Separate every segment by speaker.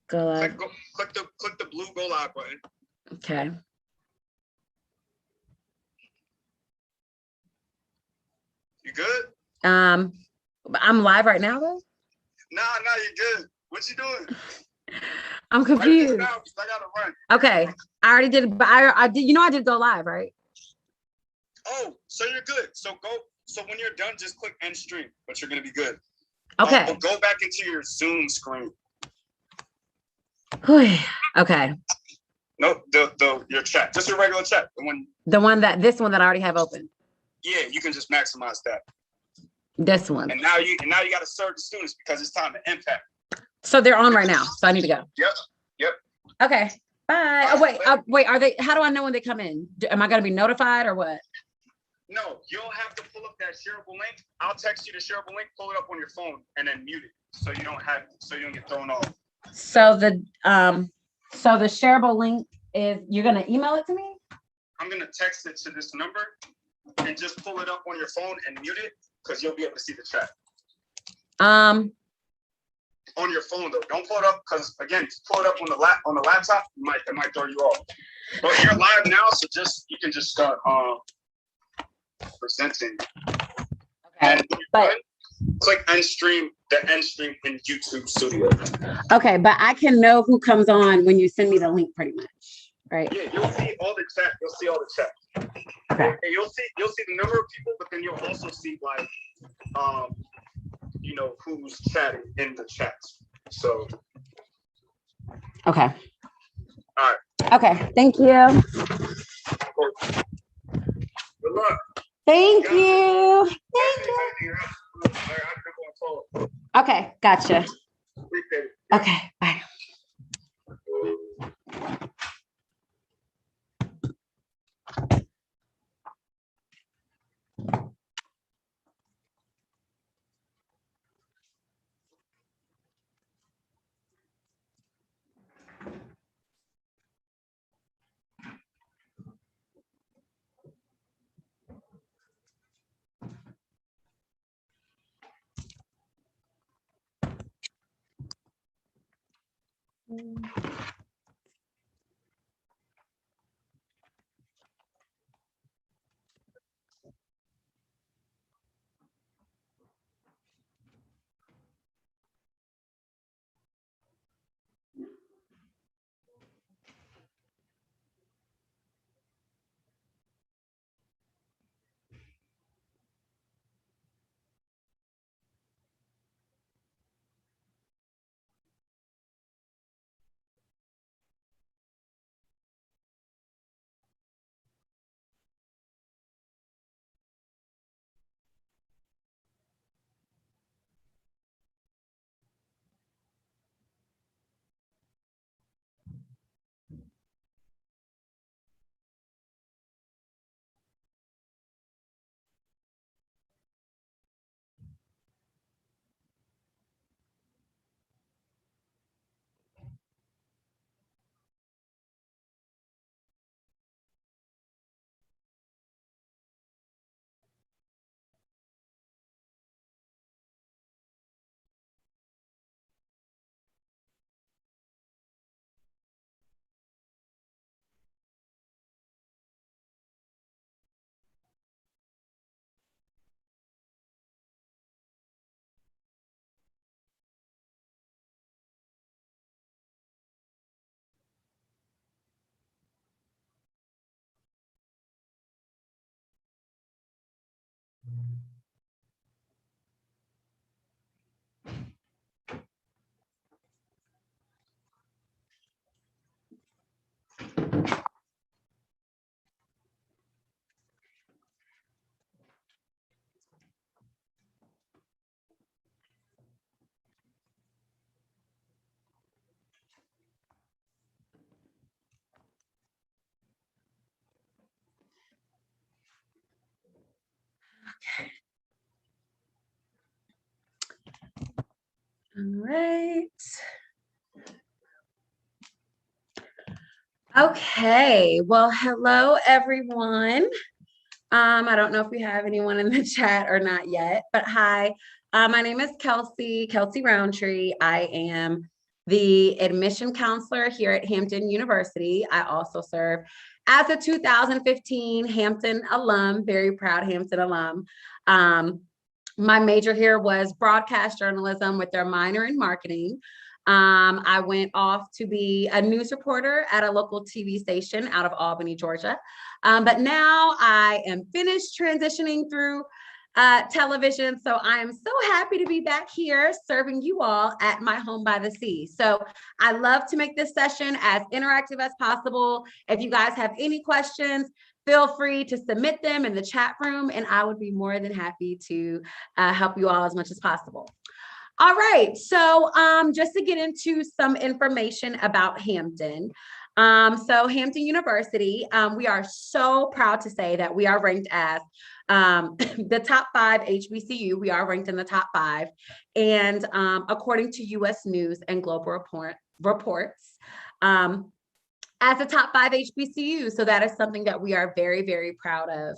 Speaker 1: Go live.
Speaker 2: Click the blue go live button.
Speaker 1: Okay.
Speaker 2: You good?
Speaker 1: I'm live right now though?
Speaker 2: Nah, you're good. What you doing?
Speaker 1: I'm confused.
Speaker 2: I gotta run.
Speaker 1: Okay. I already did it, but I did, I did go live, right?
Speaker 2: Oh, so you're good. So when you're done, just click end stream, but you're gonna be good.
Speaker 1: Okay.
Speaker 2: Go back into your Zoom screen.
Speaker 1: Okay.
Speaker 2: No, your chat, just your regular chat.
Speaker 1: This one that I already have open.
Speaker 2: Yeah, you can just maximize that.
Speaker 1: This one.
Speaker 2: And now you got to serve the students because it's time to impact.
Speaker 1: So they're on right now. So I need to go.
Speaker 2: Yep.
Speaker 1: Okay. Bye. Wait. Are they? How do I know when they come in? Am I gonna be notified or what?
Speaker 2: No, you'll have to pull up that shareable link. I'll text you the shareable link. Pull it up on your phone and then mute it so you don't get thrown off.
Speaker 1: So the shareable link is you're gonna email it to me?
Speaker 2: I'm gonna text it to this number and just pull it up on your phone and mute it because you'll be able to see the chat. On your phone though, don't pull it up because again, pull it up on the laptop, it might throw you off. But you're live now, so you can just start presenting. Okay, but click end stream. The end stream in YouTube Studio.
Speaker 1: Okay, but I can know who comes on when you send me the link, pretty much, right?
Speaker 2: Yeah, you'll see all the chat.
Speaker 1: Okay.
Speaker 2: And you'll see the number of people, but then you'll also see like, who's chatting in the chat. So.
Speaker 1: Okay.
Speaker 2: All right.
Speaker 1: Okay. Thank you.
Speaker 2: Good luck.
Speaker 1: Thank you. Okay, gotcha. Okay, bye. All right. Okay. Well, hello, everyone. I don't know if we have anyone in the chat or not yet, but hi. My name is Kelsey Rountree. I am the admission counselor here at Hampton University. I also serve as a 2015 Hampton alum, very proud Hampton alum. My major here was broadcast journalism with their minor in marketing. I went off to be a news reporter at a local TV station out of Albany, Georgia. But now I am finished transitioning through television. So I am so happy to be back here serving you all at my home by the sea. So I love to make this session as interactive as possible. If you guys have any questions, feel free to submit them in the chat room, and I would be more than happy to help you all as much as possible. All right, so just to get into some information about Hampton. So Hampton University, we are so proud to say that we are ranked as the top 5 HBCU. We are ranked in the top 5. And according to US News and Global reports, as a top 5 HBCU. So that is something that we are very, very proud of.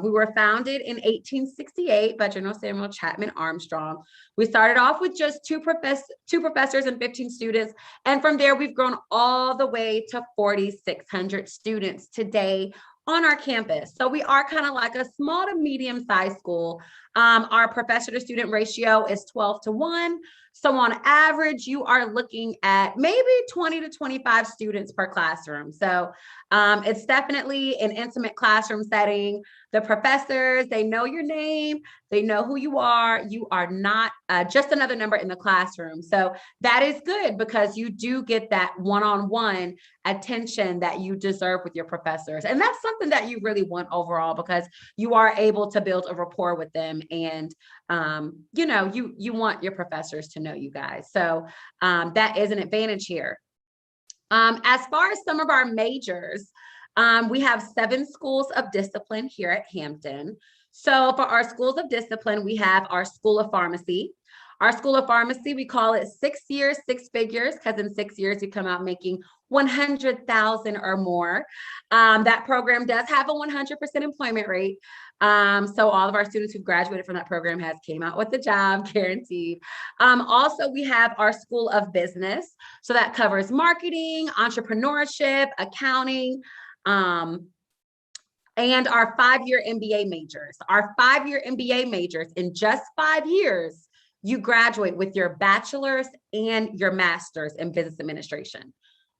Speaker 1: We were founded in 1868 by General Samuel Chapman Armstrong. We started off with just two professors and 15 students. And from there, we've grown all the way to 4,600 students today on our campus. So we are kind of like a small to medium-sized school. Our professor to student ratio is 12-1. So on average, you are looking at maybe 20 to 25 students per classroom. So it's definitely an intimate classroom setting. The professors, they know your name, they know who you are. You are not just another number in the classroom. So that is good because you do get that one-on-one attention that you deserve with your professors. And that's something that you really want overall because you are able to build a rapport with them. And, you know, you want your professors to know you guys. So that is an advantage here. As far as some of our majors, we have 7 schools of discipline here at Hampton. So for our schools of discipline, we have our School of Pharmacy. Our School of Pharmacy, we call it 6 years, 6 figures, because in 6 years you come out making 100,000 or more. That program does have a 100% employment rate. So all of our students who graduated from that program came out with a job guaranteed. Also, we have our School of Business. So that covers marketing, entrepreneurship, accounting, and our 5-year MBA majors. Our 5-year MBA majors, in just 5 years, you graduate with your bachelor's and your master's in business administration.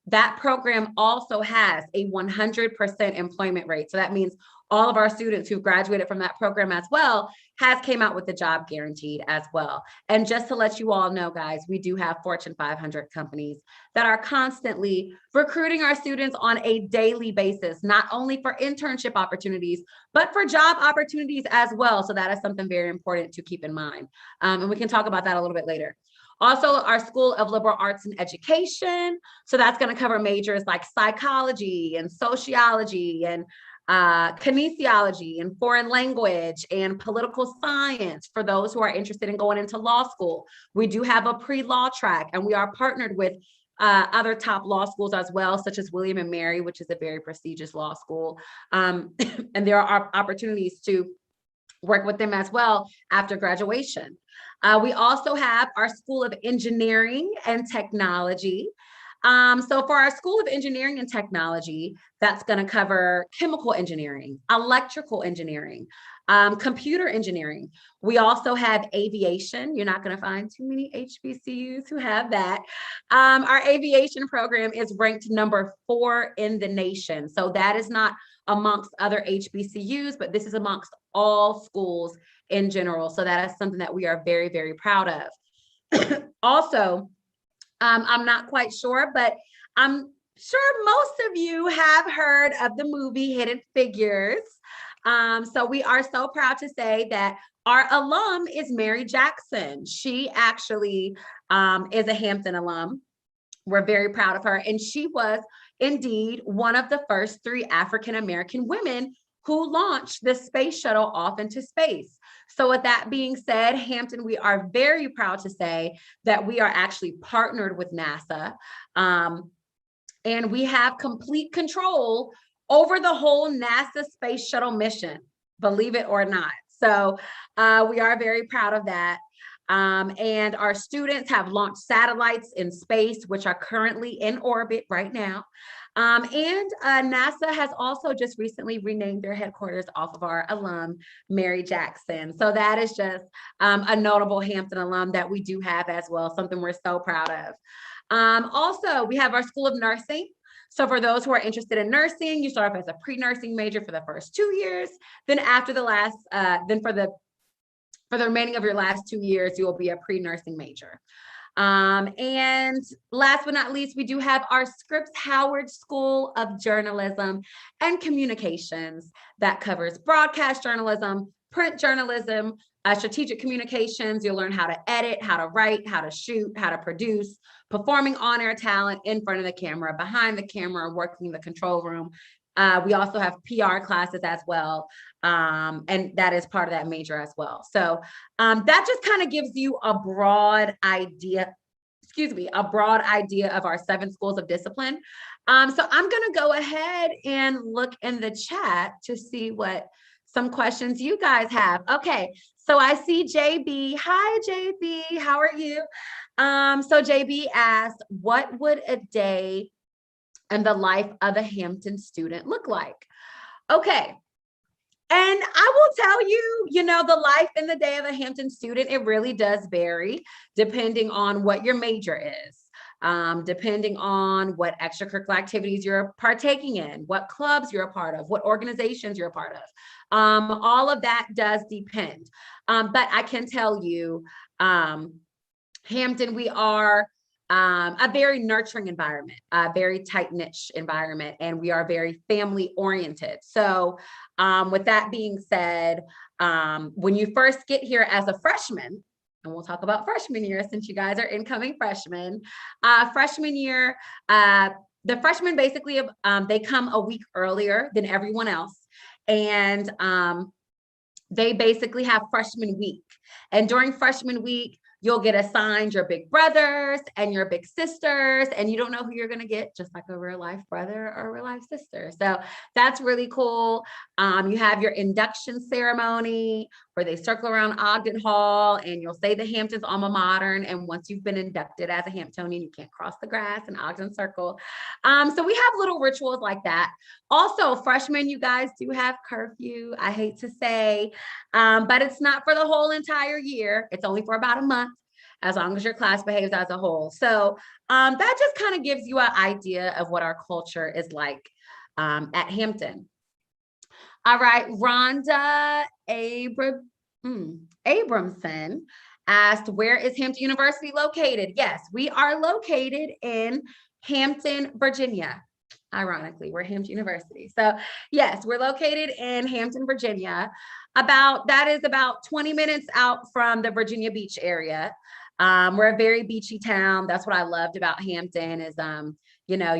Speaker 1: That program also has a 100% employment rate. So that means all of our students who graduated from that program as well came out with the job guaranteed as well. And just to let you all know, guys, we do have Fortune 500 companies that are constantly recruiting our students on a daily basis, not only for internship opportunities, but for job opportunities as well. So that is something very important to keep in mind. And we can talk about that a little bit later. Also, our School of Liberal Arts and Education. So that's going to cover majors like psychology and sociology and kinesiology and foreign language and political science for those who are interested in going into law school. We do have a pre-law track, and we are partnered with other top law schools as well, such as William and Mary, which is a very prestigious law school. And there are opportunities to work with them as well after graduation. We also have our School of Engineering and Technology. So for our School of Engineering and Technology, that's going to cover chemical engineering, electrical engineering, computer engineering. We also have aviation. You're not going to find too many HBCUs who have that. Our aviation program is ranked number 4 in the nation. So that is not amongst other HBCUs, but this is amongst all schools in general. So that is something that we are very, very proud of. Also, I'm not quite sure, but I'm sure most of you have heard of the movie Hidden Figures. So we are so proud to say that our alum is Mary Jackson. She actually is a Hampton alum. We're very proud of her. And she was indeed one of the first 3 African-American women who launched the space shuttle off into space. So with that being said, Hampton, we are very proud to say that we are actually partnered with NASA. And we have complete control over the whole NASA space shuttle mission, believe it or not. So we are very proud of that. And our students have launched satellites in space, which are currently in orbit right now. And NASA has also just recently renamed their headquarters off of our alum, Mary Jackson. So that is just a notable Hampton alum that we do have as well, something we're so proud of. Also, we have our School of Nursing. So for those who are interested in nursing, you start off as a pre-nursing major for the first 2 years. Then after the last, for the remaining of your last 2 years, you will be a pre-nursing major. And last but not least, we do have our Scripps Howard School of Journalism and Communications that covers broadcast journalism, print journalism, strategic communications. You'll learn how to edit, how to write, how to shoot, how to produce, performing on-air talent in front of the camera, behind the camera, working in the control room. We also have PR classes as well. And that is part of that major as well. So that just kind of gives you a broad idea, of our 7 schools of discipline. So I'm going to go ahead and look in the chat to see what some questions you guys have. Okay, so I see JB. Hi, JB. How are you? So JB asked, what would a day and the life of a Hampton student look like? Okay. And I will tell you, the life and the day of a Hampton student, it really does vary depending on what your major is, depending on what extracurricular activities you're partaking in, what clubs you're a part of, what organizations you're a part of. All of that does depend. But I can tell you, Hampton, we are a very nurturing environment, a very tight-knit environment, and we are very family-oriented. So with that being said, when you first get here as a freshman, and we'll talk about freshman year since you guys are incoming freshmen, freshman year, the freshmen basically, they come a week earlier than everyone else. And they basically have freshman week. And during freshman week, you'll get assigned your big brothers and your big sisters, and you don't know who you're going to get, just like a real life brother or a real life sister. So that's really cool. You have your induction ceremony where they circle around Ogden Hall and you'll say the Hampton's alma mater. And once you've been inducted as a Hamptonian, you can't cross the grass in Ogden Circle. So we have little rituals like that. Also, freshmen, you guys do have curfew, I hate to say, but it's not for the whole entire year. It's only for about a month, as long as your class behaves as a whole. So that just kind of gives you an idea of what our culture is like at Hampton. All right, Rhonda Abramson asked, where is Hampton University located? Yes, we are located in Hampton, Virginia. Ironically, we're Hampton University. So yes, we're located in Hampton, Virginia. That is about 20 minutes out from the Virginia Beach area. We're a very beachy town. That's what I loved about Hampton is,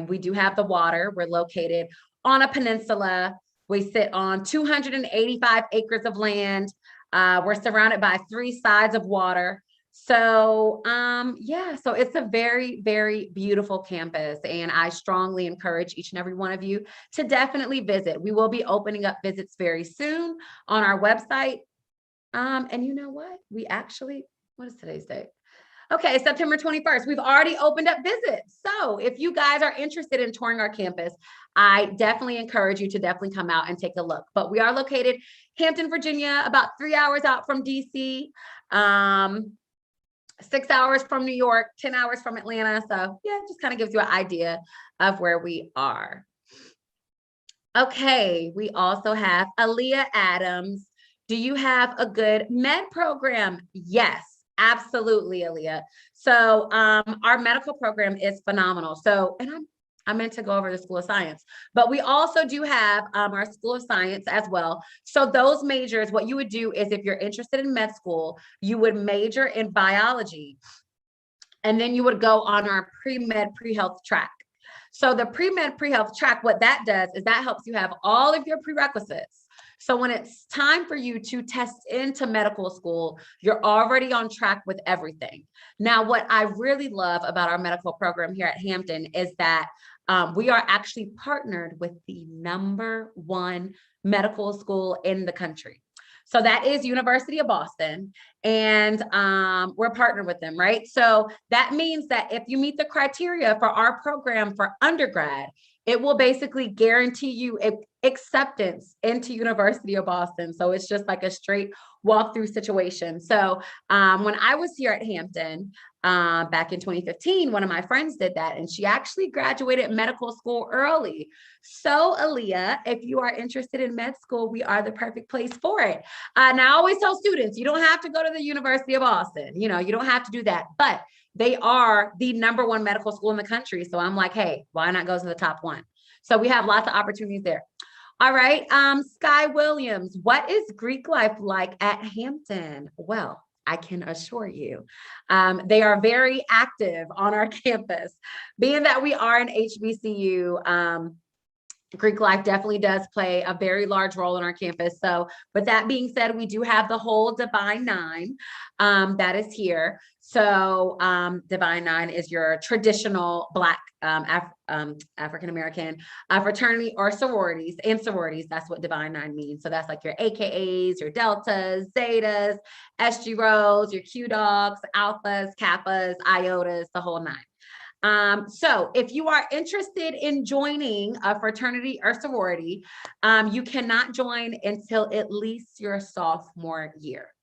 Speaker 1: we do have the water. We're located on a peninsula. We sit on 285 acres of land. We're surrounded by 3 sides of water. So so it's a very, very beautiful campus, and I strongly encourage each and every one of you to definitely visit. We will be opening up visits very soon on our website. And you know what? What is today's date? Okay, September 21st. We've already opened up visits. So if you guys are interested in touring our campus, I definitely encourage you to definitely come out and take a look. But we are located Hampton, Virginia, about 3 hours out from DC. 6 hours from New York, 10 hours from Atlanta. So yeah, it just kind of gives you an idea of where we are. Okay, we also have Aaliyah Adams. Do you have a good med program? Yes, absolutely, Aaliyah. So our medical program is phenomenal. So, and I meant to go over the School of Science, but we also do have our School of Science as well. So those majors, what you would do is if you're interested in med school, you would major in biology, and then you would go on our pre-med, pre-health track. So the pre-med, pre-health track, what that does is that helps you have all of your prerequisites. So when it's time for you to test into medical school, you're already on track with everything. Now, what I really love about our medical program here at Hampton is that we are actually partnered with the #1 medical school in the country. So that is University of Boston. And we're partnered with them, right? So that means that if you meet the criteria for our program for undergrad, it will basically guarantee you acceptance into University of Boston. So it's just like a straight walkthrough situation. So when I was here at Hampton back in 2015, one of my friends did that, and she actually graduated medical school early. So Aaliyah, if you are interested in med school, we are the perfect place for it. And I always tell students, you don't have to go to the University of Boston. You know, you don't have to do that, but they are the #1 medical school in the country. So I'm like, hey, why not go to the top one? So we have lots of opportunities there. All right, Sky Williams, what is Greek life like at Hampton? Well, I can assure you, they are very active on our campus. Being that we are an HBCU, Greek life definitely does play a very large role in our campus. So with that being said, we do have the whole Divine Nine that is here. So Divine Nine is your traditional Black African-American fraternity or sororities and sororities. That's what Divine Nine means. So that's like your AKAs, your Deltas, Zetas, SG Rows, your Q Dogs, Alphas, Kappas, Iotas, the whole nine. So if you are interested in joining a fraternity or sorority, you cannot join until at least your sophomore year.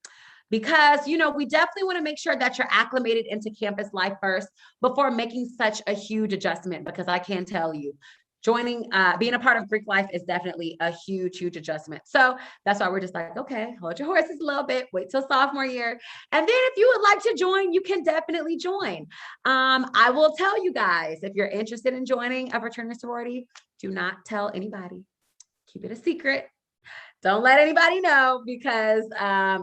Speaker 1: Because, you know, we definitely want to make sure that you're acclimated into campus life first before making such a huge adjustment, because I can tell you, joining, being a part of Greek life is definitely a huge adjustment. So that's why we're just like, okay, hold your horses a little bit, wait till sophomore year. And then if you would like to join, you can definitely join. I will tell you guys, if you're interested in joining a fraternity sorority, do not tell anybody. Keep it a secret. Don't let anybody know, because,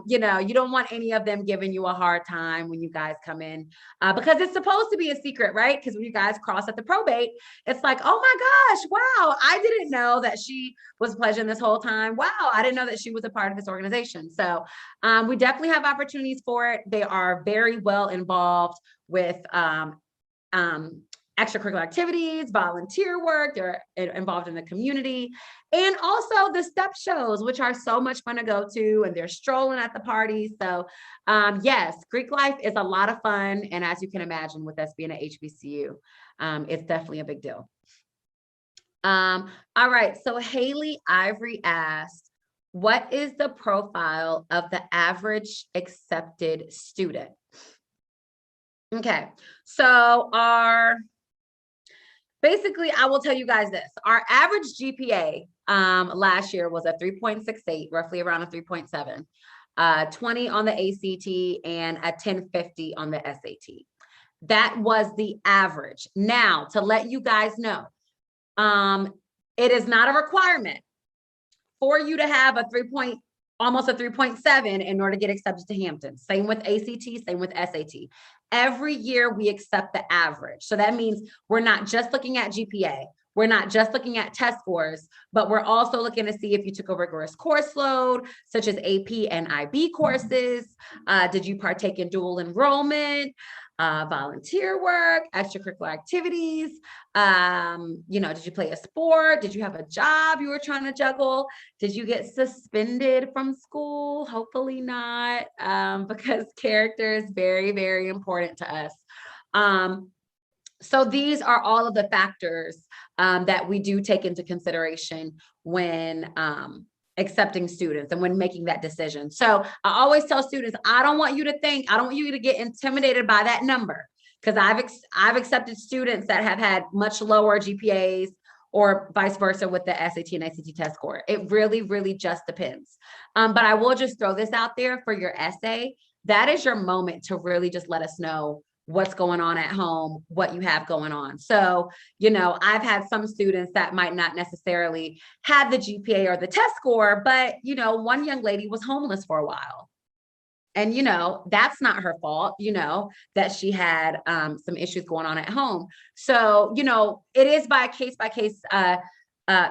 Speaker 1: you know, you don't want any of them giving you a hard time when you guys come in, because it's supposed to be a secret, right? Because when you guys cross at the probate, it's like, oh my gosh, wow, I didn't know that she was pledging this whole time. Wow, I didn't know that she was a part of this organization. So we definitely have opportunities for it. They are very well involved with extracurricular activities, volunteer work, they're involved in the community, and also the step shows, which are so much fun to go to, and they're strolling at the parties. So yes, Greek life is a lot of fun. And as you can imagine, with us being an HBCU, it's definitely a big deal. All right, so Haley Ivory asked, what is the profile of the average accepted student? Okay, so basically, I will tell you guys this. Our average GPA last year was a 3.68, roughly around a 3.7, 20 on the ACT and a 1050 on the SAT. That was the average. Now, to let you guys know, it is not a requirement for you to have almost a 3.7 in order to get accepted to Hampton. Same with ACT, same with SAT. Every year we accept the average. So that means we're not just looking at GPA. We're not just looking at test scores, but we're also looking to see if you took a rigorous course load, such as AP and IB courses. Did you partake in dual enrollment, volunteer work, extracurricular activities? You know, did you play a sport? Did you have a job you were trying to juggle? Did you get suspended from school? Hopefully not, because character is very, very important to us. So these are all of the factors that we do take into consideration when accepting students and when making that decision. So I always tell students, I don't want you to get intimidated by that number, because I've accepted students that have had much lower GPAs or vice versa with the SAT and ACT test score. It really, really just depends. But I will just throw this out there for your essay. That is your moment to really just let us know what's going on at home, what you have going on. So, you know, I've had some students that might not necessarily have the GPA or the test score, but, you know, one young lady was homeless for a while. And, you know, that's not her fault, you know, that she had some issues going on at home. So, you know, it is by case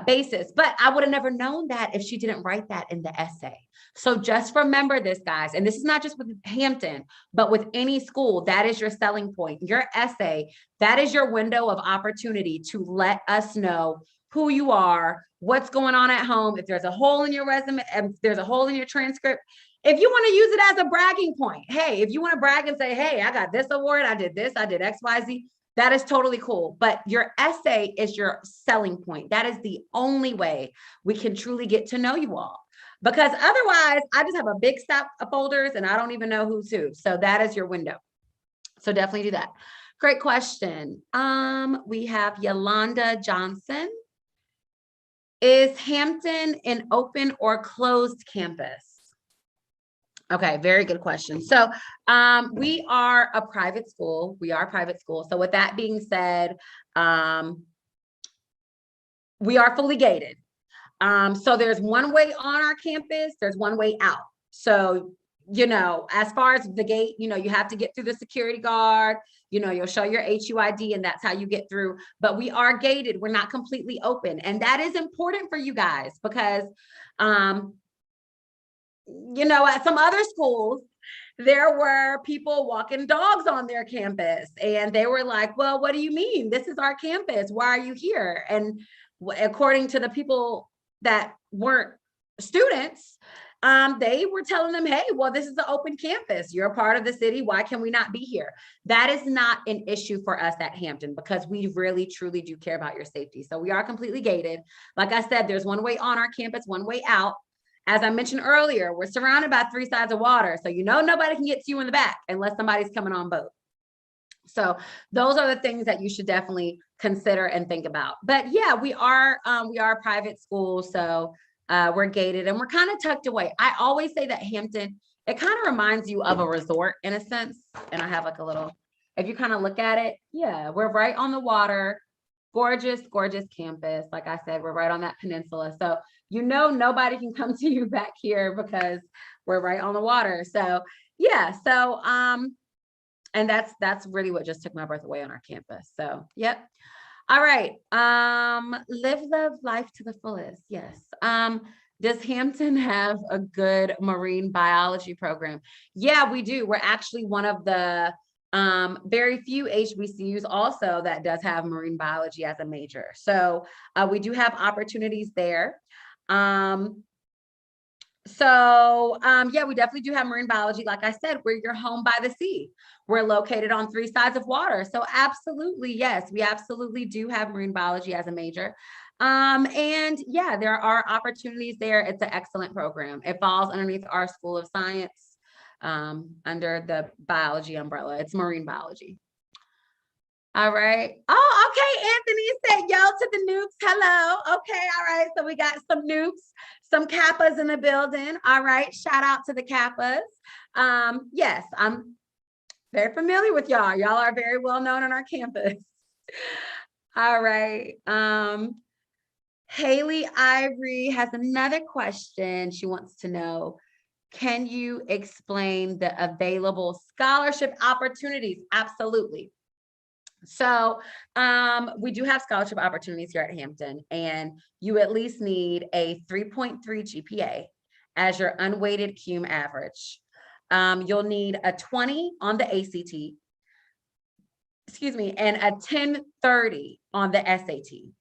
Speaker 1: basis, but I would have never known that if she didn't write that in the essay. So just remember this, guys, and this is not just with Hampton, but with any school, that is your selling point. Your essay, that is your window of opportunity to let us know who you are, what's going on at home, if there's a hole in your resume, if there's a hole in your transcript. If you want to use it as a bragging point, hey, if you want to brag and say, hey, I got this award, I did this, I did X, Y, Z, that is totally cool. But your essay is your selling point. That is the only way we can truly get to know you all. Because otherwise, I just have a big stack of folders and I don't even know who's who. So that is your window. So definitely do that. Great question. We have Yolanda Johnson. Is Hampton an open or closed campus? Okay, very good question. So we are a private school. We are a private school. So with that being said, we are fully gated. So there's one way on our campus, there's one way out. So, you know, as far as the gate, you know, you have to get through the security guard, you know, you'll show your HUID and that's how you get through. But we are gated. We're not completely open. And that is important for you guys because, you know, at some other schools, there were people walking dogs on their campus and they were like, well, what do you mean? This is our campus. Why are you here? And according to the people that weren't students, they were telling them, hey, well, this is an open campus. You're a part of the city. Why can we not be here? That is not an issue for us at Hampton because we really, truly do care about your safety. So we are completely gated. Like I said, there's one way on our campus, one way out. As I mentioned earlier, we're surrounded by 3 sides of water. So, you know, nobody can get to you in the back unless somebody's coming on boat. So those are the things that you should definitely consider and think about. But yeah, we are a private school. So we're gated and we're kind of tucked away. I always say that Hampton, it kind of reminds you of a resort in a sense. And I have like a little, if you kind of look at it, yeah, we're right on the water. Gorgeous, gorgeous campus. Like I said, we're right on that peninsula. So, you know, nobody can come to you back here because we're right on the water. So yeah, so, and that's really what just took my breath away on our campus. So, yep. All right. Live, love, life to the fullest. Yes. Does Hampton have a good marine biology program? Yeah, we do. We're actually one of the very few HBCUs also that does have marine biology as a major. So we do have opportunities there. Yeah, we definitely do have marine biology. Like I said, you're home by the sea. We're located on 3 sides of water. So absolutely, yes, we absolutely do have marine biology as a major. And yeah, there are opportunities there. It's an excellent program. It falls underneath our School of Science. Under the biology umbrella. It's marine biology. All right. Oh, okay. Anthony said, yo, to the nukes. Hello. Okay. All right. So we got some nukes, some Kappas in the building. All right. Shout out to the Kappas. Yes, I'm very familiar with y'all. Y'all are very well known on our campus. All right. Haley Ivory has another question. She wants to know, can you explain the available scholarship opportunities? Absolutely. So we do have scholarship opportunities here at Hampton, and you at least need a 3.3 GPA as your unweighted cum average. You'll need a 20 on the ACT, and a 1030 on the SAT.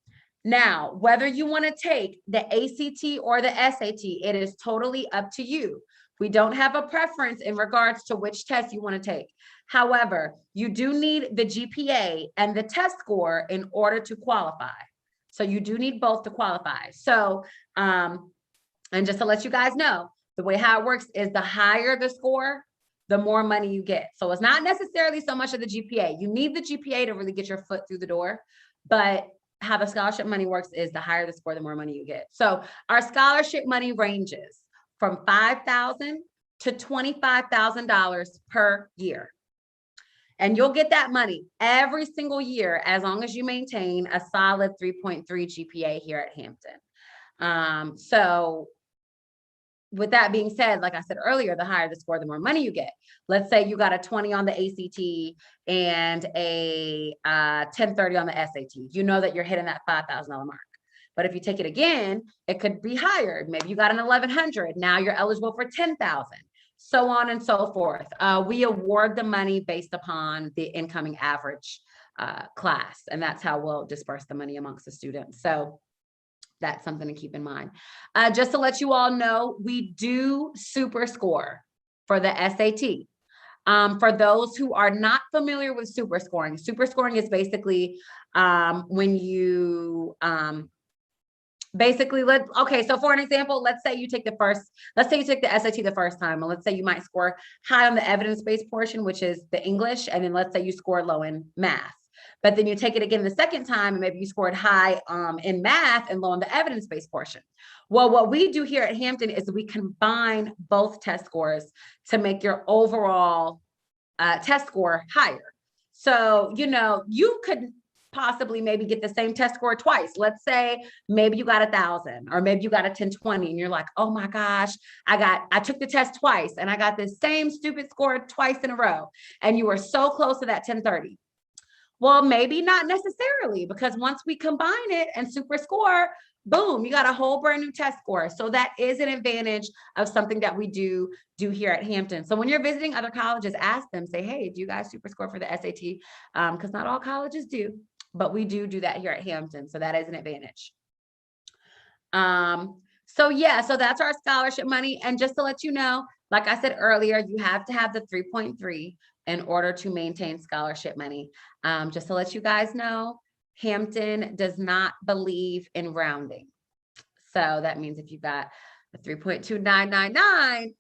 Speaker 1: Now, whether you want to take the ACT or the SAT, it is totally up to you. We don't have a preference in regards to which test you want to take. However, you do need the GPA and the test score in order to qualify. So you do need both to qualify. So, and just to let you guys know, the way how it works is the higher the score, the more money you get. So it's not necessarily so much of the GPA. You need the GPA to really get your foot through the door, but how the scholarship money works is the higher the score, the more money you get. So our scholarship money ranges from $5,000 to $25,000 per year. And you'll get that money every single year as long as you maintain a solid 3.3 GPA here at Hampton. So with that being said, like I said earlier, the higher the score, the more money you get. Let's say you got a 20 on the ACT and a 1030 on the SAT. You know that you're hitting that $5,000 mark. But if you take it again, it could be higher. Maybe you got an 1100. Now you're eligible for 10,000, so on and so forth. We award the money based upon the incoming average class, and that's how we'll disperse the money amongst the students. So that's something to keep in mind. Just to let you all know, we do super score for the SAT. For those who are not familiar with super scoring is basically when you basically so for an example, let's say you take the SAT the first time, and let's say you might score high on the evidence-based portion, which is the English, and then let's say you score low in math. But then you take it again the second time, and maybe you scored high in math and low on the evidence-based portion. Well, what we do here at Hampton is we combine both test scores to make your overall test score higher. So, you could possibly maybe get the same test score twice. Let's say maybe you got 1,000, or maybe you got a 1020, and you're like, oh my gosh, I took the test twice and I got the same stupid score twice in a row. And you were so close to that 1030. Well, maybe not necessarily, because once we combine it and super score, boom, you got a whole brand new test score. So that is an advantage of something that we do here at Hampton. So when you're visiting other colleges, ask them, say, hey, do you guys super score for the SAT? Because not all colleges do, but we do that here at Hampton. So that is an advantage. So that's our scholarship money. And just to let you know, like I said earlier, you have to have the 3.3 in order to maintain scholarship money. Just to let you guys know, Hampton does not believe in rounding. So that means if you got a 3.2999,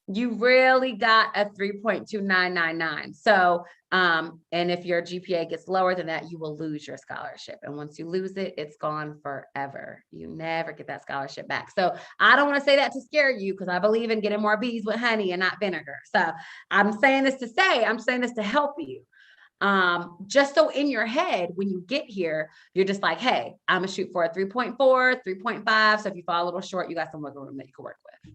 Speaker 1: you really got a 3.2999. So, and if your GPA gets lower than that, you will lose your scholarship. And once you lose it, it's gone forever. You never get that scholarship back. So I don't want to say that to scare you, because I believe in getting more bees with honey and not vinegar. So I'm saying this to help you. Just so in your head, when you get here, you're just like, hey, I'm gonna shoot for a 3.4, 3.5. So if you fall a little short, you got some wiggle room that you can work with.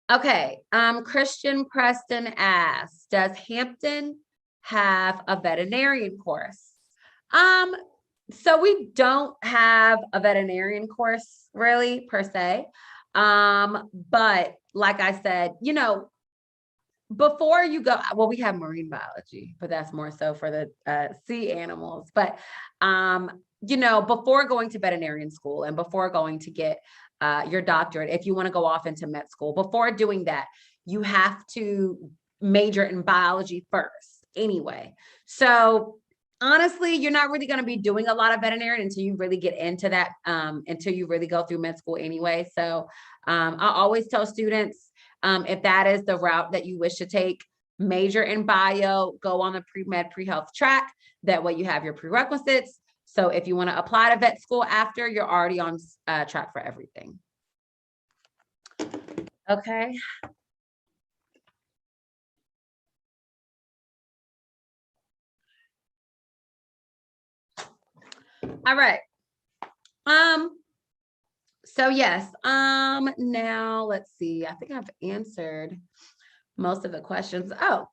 Speaker 1: Okay, Christian Preston asks, does Hampton have a veterinarian course? So we don't have a veterinarian course really per se. But like I said, before you go, well, we have marine biology, but that's more so for the sea animals. But, before going to veterinarian school and before going to get your doctorate, if you want to go off into med school, before doing that, you have to major in biology first anyway. So honestly, you're not really going to be doing a lot of veterinarian until you really get into that, until you really go through med school anyway. So I always tell students, if that is the route that you wish to take, major in bio, go on the pre-med, pre-health track. That way you have your prerequisites. So if you want to apply to vet school after, you're already on track for everything. Okay. All right. So yes, now let's see. I think I've answered most of the questions. Oh,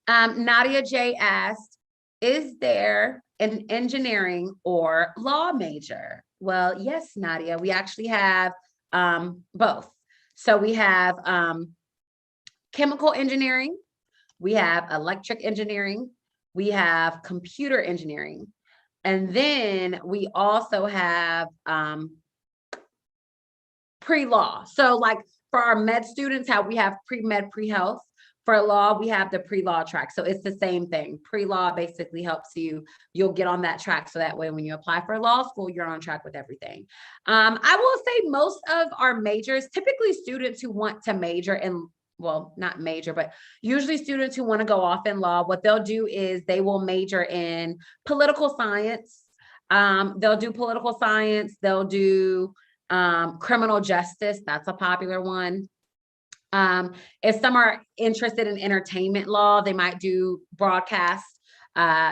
Speaker 1: Nadia J asked, is there an engineering or law major? Well, yes, Nadia, we actually have both. So we have chemical engineering, we have electric engineering, we have computer engineering, and then we also have pre-law. So like for our med students, how we have pre-med, pre-health. For law, we have the pre-law track. So it's the same thing. Pre-law basically helps you'll get on that track. So that way, when you apply for law school, you're on track with everything. I will say most of our majors, typically students who want to major in, well, not major, but usually students who want to go off in law, what they'll do is they will major in political science. They'll do political science. They'll do criminal justice. That's a popular one. If some are interested in entertainment law, they might do broadcast,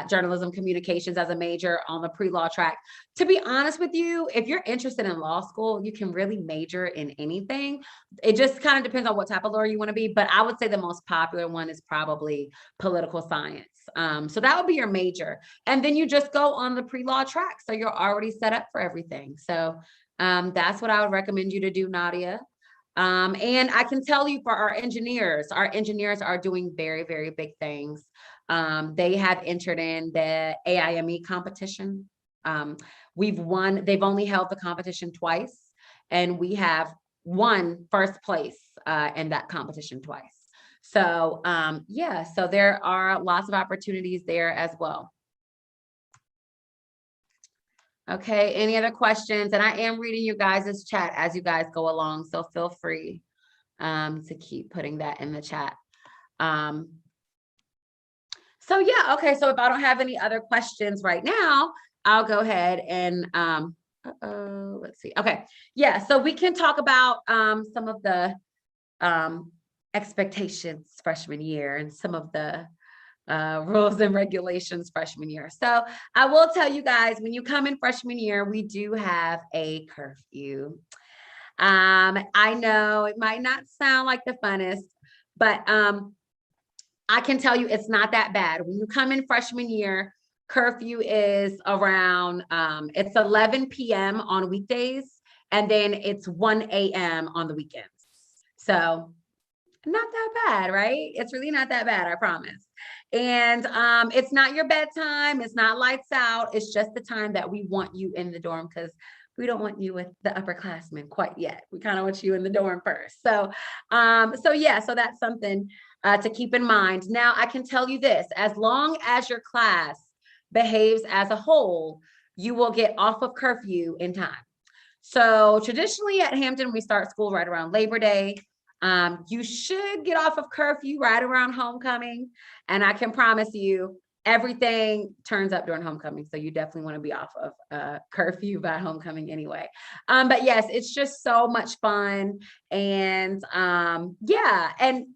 Speaker 1: journalism, communications as a major on the pre-law track. To be honest with you, if you're interested in law school, you can really major in anything. It just kind of depends on what type of lawyer you want to be, but I would say the most popular one is probably political science. So that would be your major. And then you just go on the pre-law track. So you're already set up for everything. So that's what I would recommend you to do, Nadia. And I can tell you for our engineers are doing very, very big things. They have entered in the AIME competition. We've won, they've only held the competition twice, and we have won first place in that competition twice. So yeah, so there are lots of opportunities there as well. Okay, any other questions? And I am reading you guys' chat as you guys go along, so feel free to keep putting that in the chat. So yeah, okay, so if I don't have any other questions right now, I'll go ahead and let's see. Okay, yeah, so we can talk about some of the expectations freshman year and some of the rules and regulations freshman year. So I will tell you guys, when you come in freshman year, we do have a curfew. I know it might not sound like the funnest, but I can tell you it's not that bad. When you come in freshman year, curfew is around, it's 11 p.m. on weekdays, and then it's 1 a.m. on the weekends. So not that bad, right? It's really not that bad, I promise. And it's not your bedtime. It's not lights out. It's just the time that we want you in the dorm, because we don't want you with the upperclassmen quite yet. We kind of want you in the dorm first. So, so yeah, so that's something to keep in mind. Now, I can tell you this, as long as your class behaves as a whole, you will get off of curfew in time. So traditionally at Hampton, we start school right around Labor Day. You should get off of curfew right around homecoming. And I can promise you, everything turns up during homecoming. So you definitely want to be off of curfew by homecoming anyway. But yes, it's just so much fun. And yeah, and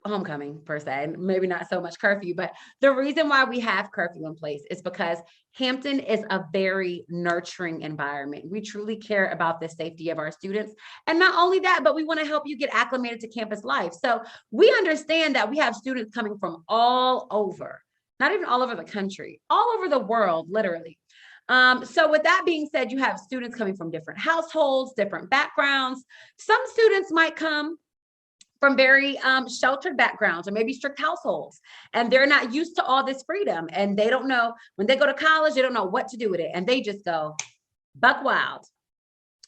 Speaker 1: homecoming per se, maybe not so much curfew, but the reason why we have curfew in place is because Hampton is a very nurturing environment. We truly care about the safety of our students. And not only that, but we want to help you get acclimated to campus life. So we understand that we have students coming from all over, not even all over the country, all over the world, literally. So with that being said, you have students coming from different households, different backgrounds. Some students might come from very sheltered backgrounds or maybe strict households, and they're not used to all this freedom, and they don't know, when they go to college, they don't know what to do with it, and they just go buck wild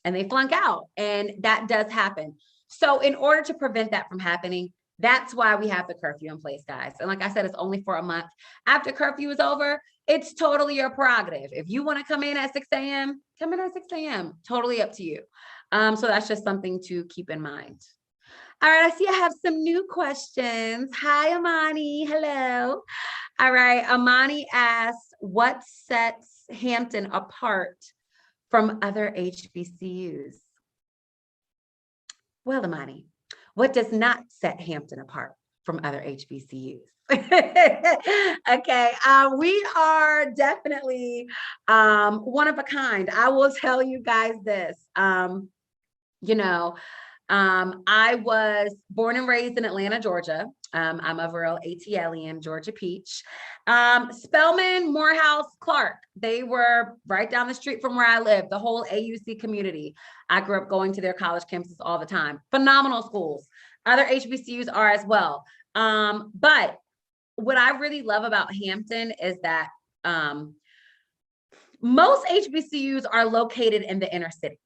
Speaker 1: and they flunk out, and that does happen. So in order to prevent that from happening, that's why we have the curfew in place, guys. And like I said, it's only for a month. After curfew is over, it's totally your prerogative. If you want to come in at 6 a.m., come in at 6 a.m. Totally up to you. So that's just something to keep in mind. All right, I see I have some new questions. Hi, Amani. Hello. All right, Amani asked, what sets Hampton apart from other HBCUs? Well, Amani, what does not set Hampton apart from other HBCUs? Okay, we are definitely one of a kind. I will tell you guys this. You know, I was born and raised in Atlanta, Georgia. I'm a real ATLian, Georgia Peach. Spelman, Morehouse, Clark, they were right down the street from where I live, the whole AUC community. I grew up going to their college campuses all the time. Phenomenal schools. Other HBCUs are as well. But what I really love about Hampton is that most HBCUs are located in the inner city.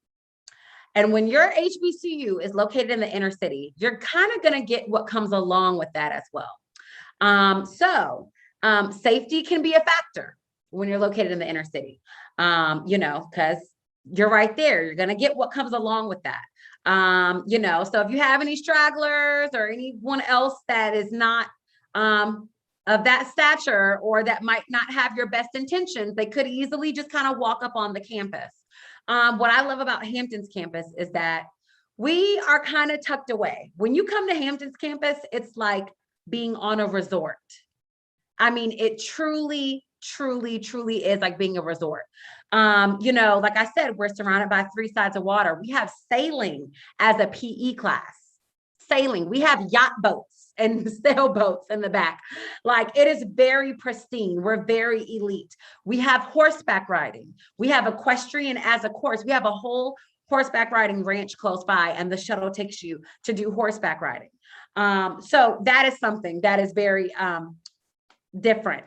Speaker 1: And when your HBCU is located in the inner city, you're kind of going to get what comes along with that as well. So safety can be a factor when you're located in the inner city, you know, because you're right there. You're going to get what comes along with that. You know, so if you have any stragglers or anyone else that is not of that stature or that might not have your best intentions, they could easily just kind of walk up on the campus. What I love about Hampton's campus is that we are kind of tucked away. When you come to Hampton's campus, it's like being on a resort. I mean, it truly, truly, truly is like being a resort. You know, like I said, we're surrounded by 3 sides of water. We have sailing as a PE class. Sailing. We have yacht boats and sailboats in the back. Like, it is very pristine. We're very elite. We have horseback riding. We have equestrian as a course. We have a whole horseback riding ranch close by, and the shuttle takes you to do horseback riding. So that is something that is very different.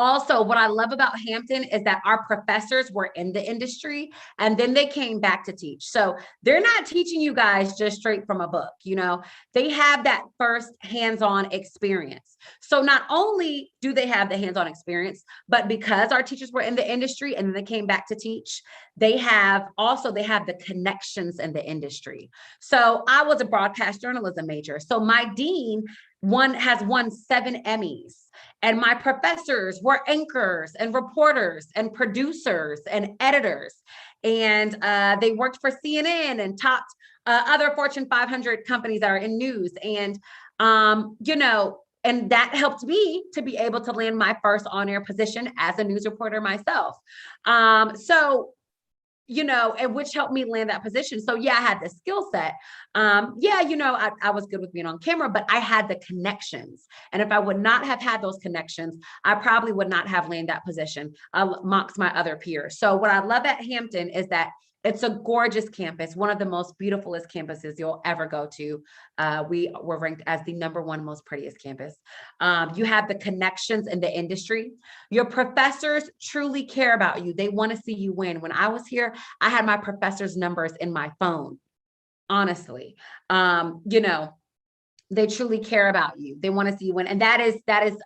Speaker 1: Also, what I love about Hampton is that our professors were in the industry and then they came back to teach. So they're not teaching you guys just straight from a book, you know, they have that first hands-on experience. So not only do they have the hands-on experience, but because our teachers were in the industry and then they came back to teach, they have the connections in the industry. So I was a broadcast journalism major. So my dean has won 7 Emmys. And my professors were anchors and reporters and producers and editors. And they worked for CNN and topped other Fortune 500 companies that are in news. And, you know, and that helped me to be able to land my first on-air position as a news reporter myself. So, you know, and which helped me land that position. So yeah, I had the skill set. Yeah, you know, I was good with being on camera, but I had the connections. And if I would not have had those connections, I probably would not have landed that position amongst my other peers. So what I love at Hampton is that it's a gorgeous campus, one of the most beautifulest campuses you'll ever go to. We were ranked as the #1 most prettiest campus. You have the connections in the industry. Your professors truly care about you. They want to see you win. When I was here, I had my professors' numbers in my phone, honestly. You know, they truly care about you. They want to see you win. And that is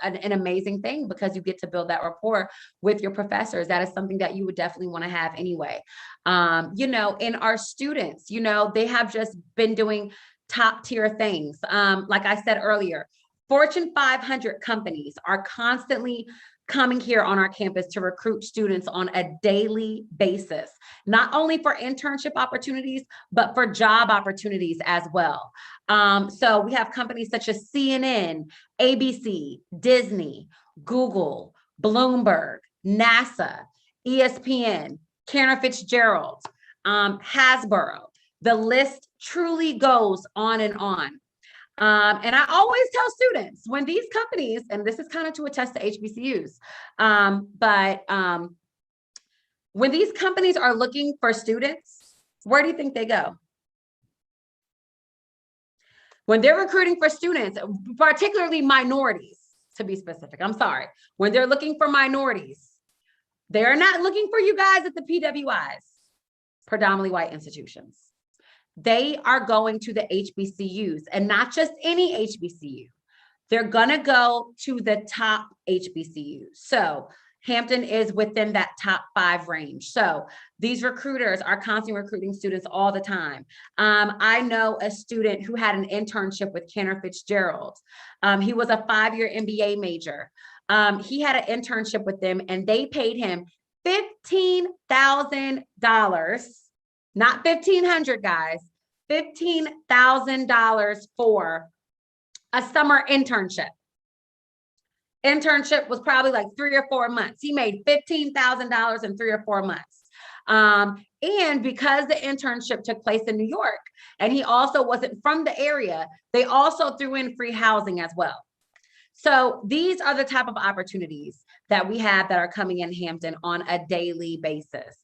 Speaker 1: an amazing thing because you get to build that rapport with your professors. That is something that you would definitely want to have anyway. You know, and our students, you know, they have just been doing top tier things. Like I said earlier, Fortune 500 companies are constantly coming here on our campus to recruit students on a daily basis, not only for internship opportunities, but for job opportunities as well. So we have companies such as CNN, ABC, Disney, Google, Bloomberg, NASA, ESPN, Cantor Fitzgerald, Hasbro. The list truly goes on and on. And I always tell students when these companies, and this is kind of to attest to HBCUs, when these companies are looking for students, where do you think they go? When they're recruiting for students, particularly minorities, to be specific, I'm sorry, when they're looking for minorities, they're not looking for you guys at the PWIs, predominantly white institutions. They are going to the HBCUs, and not just any HBCU. They're gonna go to the top HBCUs. So Hampton is within that top 5 range. So these recruiters are constantly recruiting students all the time. I know a student who had an internship with Cantor Fitzgerald. He was a 5-year MBA major. He had an internship with them and they paid him $15,000, not $1,500 guys, $15,000 for a summer internship. Internship was probably like 3 or 4 months. He made $15,000 in 3 or 4 months. And because the internship took place in New York, and he also wasn't from the area, they also threw in free housing as well. So these are the type of opportunities that we have that are coming in Hampton on a daily basis.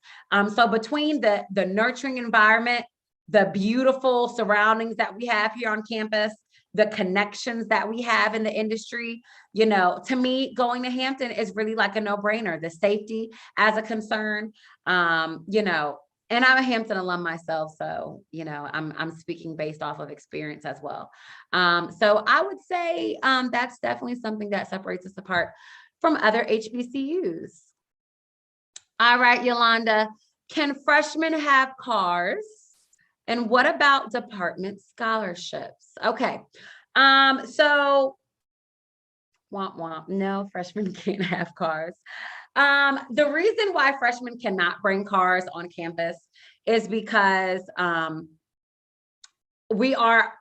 Speaker 1: So between the nurturing environment, the beautiful surroundings that we have here on campus, the connections that we have in the industry, you know, to me, going to Hampton is really like a no-brainer. The safety as a concern, you know, and I'm a Hampton alum myself, so, you know, I'm speaking based off of experience as well. So I would say that's definitely something that separates us apart from other HBCUs. All right, Yolanda, can freshmen have cars? And what about department scholarships? Okay, so womp womp, no, freshmen can't have cars. The reason why freshmen cannot bring cars on campus is because we are,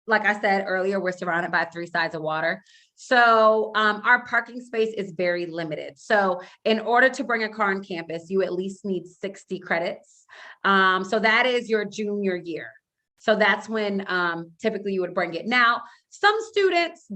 Speaker 1: like I said earlier, we're surrounded by 3 sides of water. So our parking space is very limited. So in order to bring a car on campus, you at least need 60 credits. So that is your junior year. So that's when typically you would bring it. Now, some students,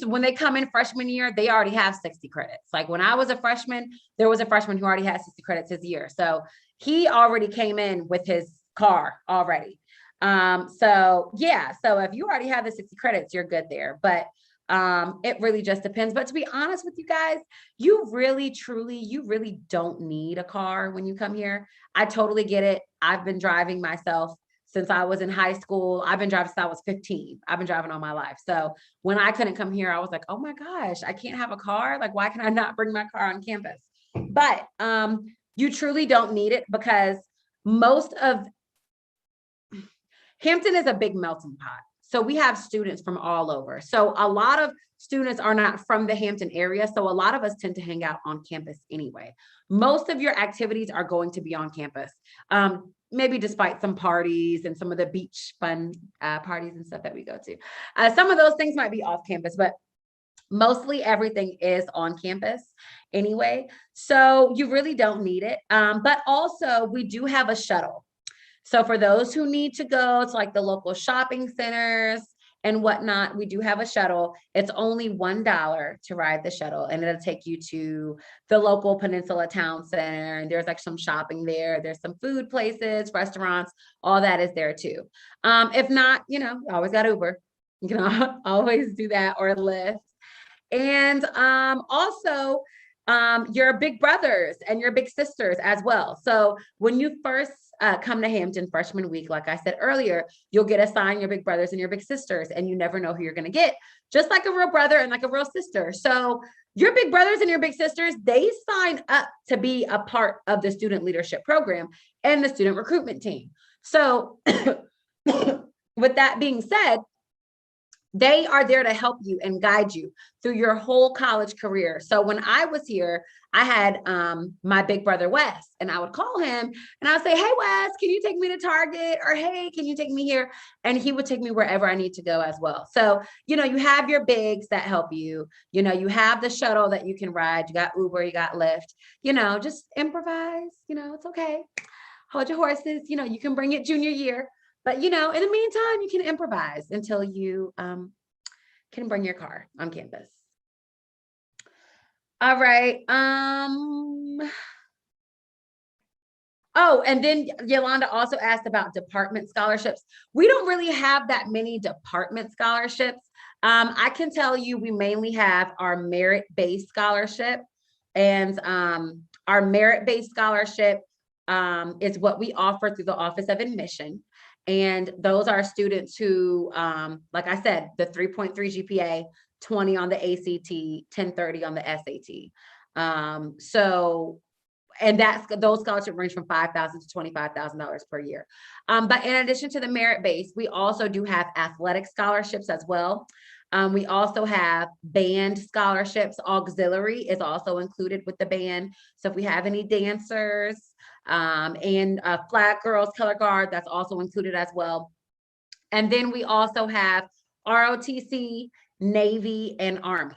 Speaker 1: when they come in freshman year, they already have 60 credits. Like when I was a freshman, there was a freshman who already had 60 credits his year. So he already came in with his car already. So yeah, so if you already have the 60 credits, you're good there. But It really just depends. But to be honest with you guys, you really don't need a car when you come here. I totally get it. I've been driving myself since I was in high school. I've been driving since I was 15. I've been driving all my life. So when I couldn't come here, I was like, oh my gosh, I can't have a car. Like, why can I not bring my car on campus? But you truly don't need it, because most of Hampton is a big melting pot. So we have students from all over. So a lot of students are not from the Hampton area. So a lot of us tend to hang out on campus anyway. Most of your activities are going to be on campus. Maybe despite some parties and some of the beach fun parties and stuff that we go to. Some of those things might be off campus, but mostly everything is on campus anyway. So you really don't need it. But also we do have a shuttle. So for those who need to go to like the local shopping centers and whatnot, we do have a shuttle. It's only $1 to ride the shuttle, and it'll take you to the local Peninsula Town Center. And there's like some shopping there. There's some food places, restaurants, all that is there too. If not, you always got Uber. You can always do that, or Lyft. And also your big brothers and your big sisters as well. So when you first come to Hampton freshman week, like I said earlier, you'll get assigned your big brothers and your big sisters, and you never know who you're going to get, just like a real brother and like a real sister. So your big brothers and your big sisters, they sign up to be a part of the student leadership program and the student recruitment team. So with that being said, they are there to help you and guide you through your whole college career. So when I was here, I had my big brother, Wes, and I would call him and I would say, hey, Wes, can you take me to Target? Or, hey, can you take me here? And he would take me wherever I need to go as well. So, you have your bigs that help you. You have the shuttle that you can ride. You got Uber, you got Lyft, just improvise, it's okay. Hold your horses, you can bring it junior year. But, in the meantime, you can improvise until you can bring your car on campus. All right. Oh, and then Yolanda also asked about department scholarships. We don't really have that many department scholarships. I can tell you we mainly have our merit-based scholarship. And our merit-based scholarship is what we offer through the Office of Admission. And those are students who, like I said, the 3.3 GPA, 20 on the ACT, 1030 on the SAT. And those scholarships range from $5,000 to $25,000 per year. But in addition to the merit base, we also do have athletic scholarships as well. We also have band scholarships. Auxiliary is also included with the band. So if we have any dancers, and flag girls, color guard, that's also included as well. And then we also have ROTC, Navy, and Army.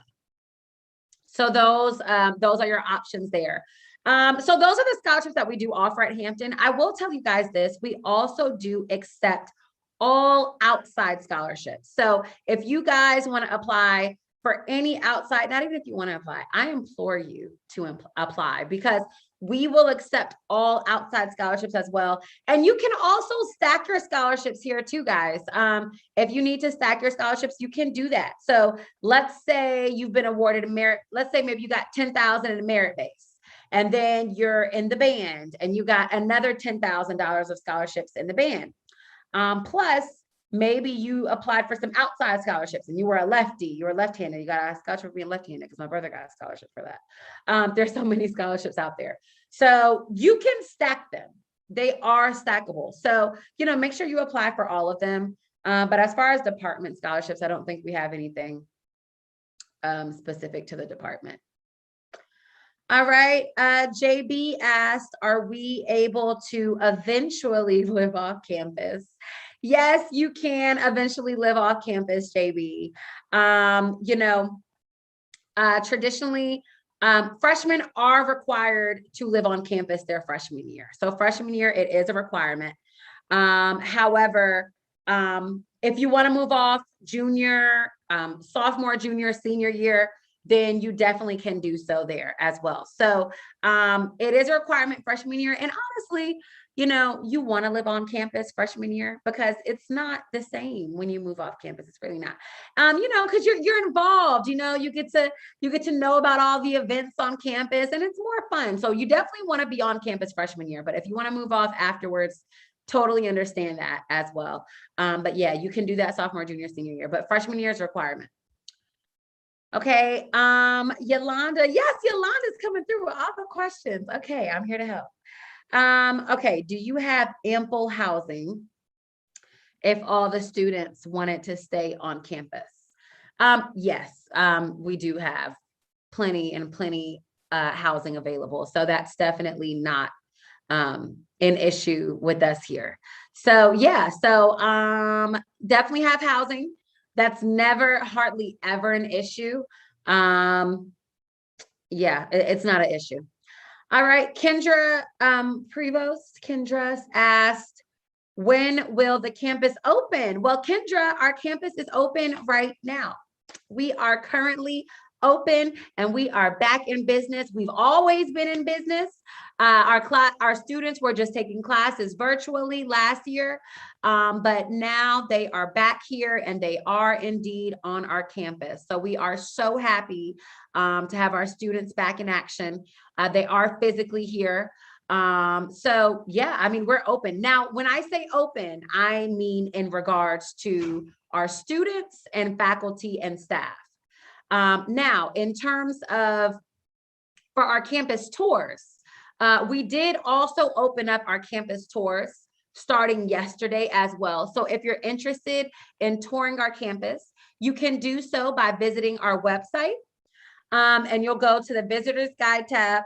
Speaker 1: So those are your options there. So those are the scholarships that we do offer at Hampton. I will tell you guys this, we also do accept all outside scholarships. So if you guys want to apply for any outside, not even if you want to apply, I implore you to apply, because we will accept all outside scholarships as well. And you can also stack your scholarships here too, guys. If you need to stack your scholarships, you can do that. So let's say you've been awarded a merit, let's say maybe you got 10,000 in a merit base, and then you're in the band and you got another $10,000 of scholarships in the band. Plus, maybe you applied for some outside scholarships and you were a lefty, you were left-handed, you got a scholarship for being left-handed, because my brother got a scholarship for that. There's so many scholarships out there. So you can stack them. They are stackable. So, make sure you apply for all of them. But as far as department scholarships, I don't think we have anything specific to the department. All right. JB asked, are we able to eventually live off campus? Yes, you can eventually live off campus, JB. Traditionally, freshmen are required to live on campus their freshman year. So freshman year, it is a requirement. However, if you want to move off junior, sophomore, junior, senior year, then you definitely can do so there as well. So it is a requirement freshman year. And honestly, you want to live on campus freshman year, because it's not the same when you move off campus. It's really not. Because you're involved, you get to know about all the events on campus, and it's more fun. So you definitely want to be on campus freshman year, but if you want to move off afterwards, totally understand that as well. But yeah, you can do that sophomore, junior, senior year, but freshman year is a requirement. Okay, Yolanda. Yes, Yolanda's coming through with all the questions. Okay, I'm here to help. Okay, do you have ample housing if all the students wanted to stay on campus? Yes, we do have plenty housing available. So that's definitely not an issue with us here. So yeah, definitely have housing. That's never, hardly ever an issue. Yeah, it's not an issue. All right, Kendra Prevost, Kendra's asked, when will the campus open? Well, Kendra, our campus is open right now. We are currently open and we are back in business. We've always been in business. Our students were just taking classes virtually last year, but now they are back here and they are indeed on our campus. So we are so happy to have our students back in action. They are physically here. So yeah, I mean, we're open. Now, when I say open, I mean in regards to our students and faculty and staff. Now, in terms of for our campus tours, we did also open up our campus tours starting yesterday as well. So if you're interested in touring our campus, you can do so by visiting our website, and you'll go to the Visitors Guide tab.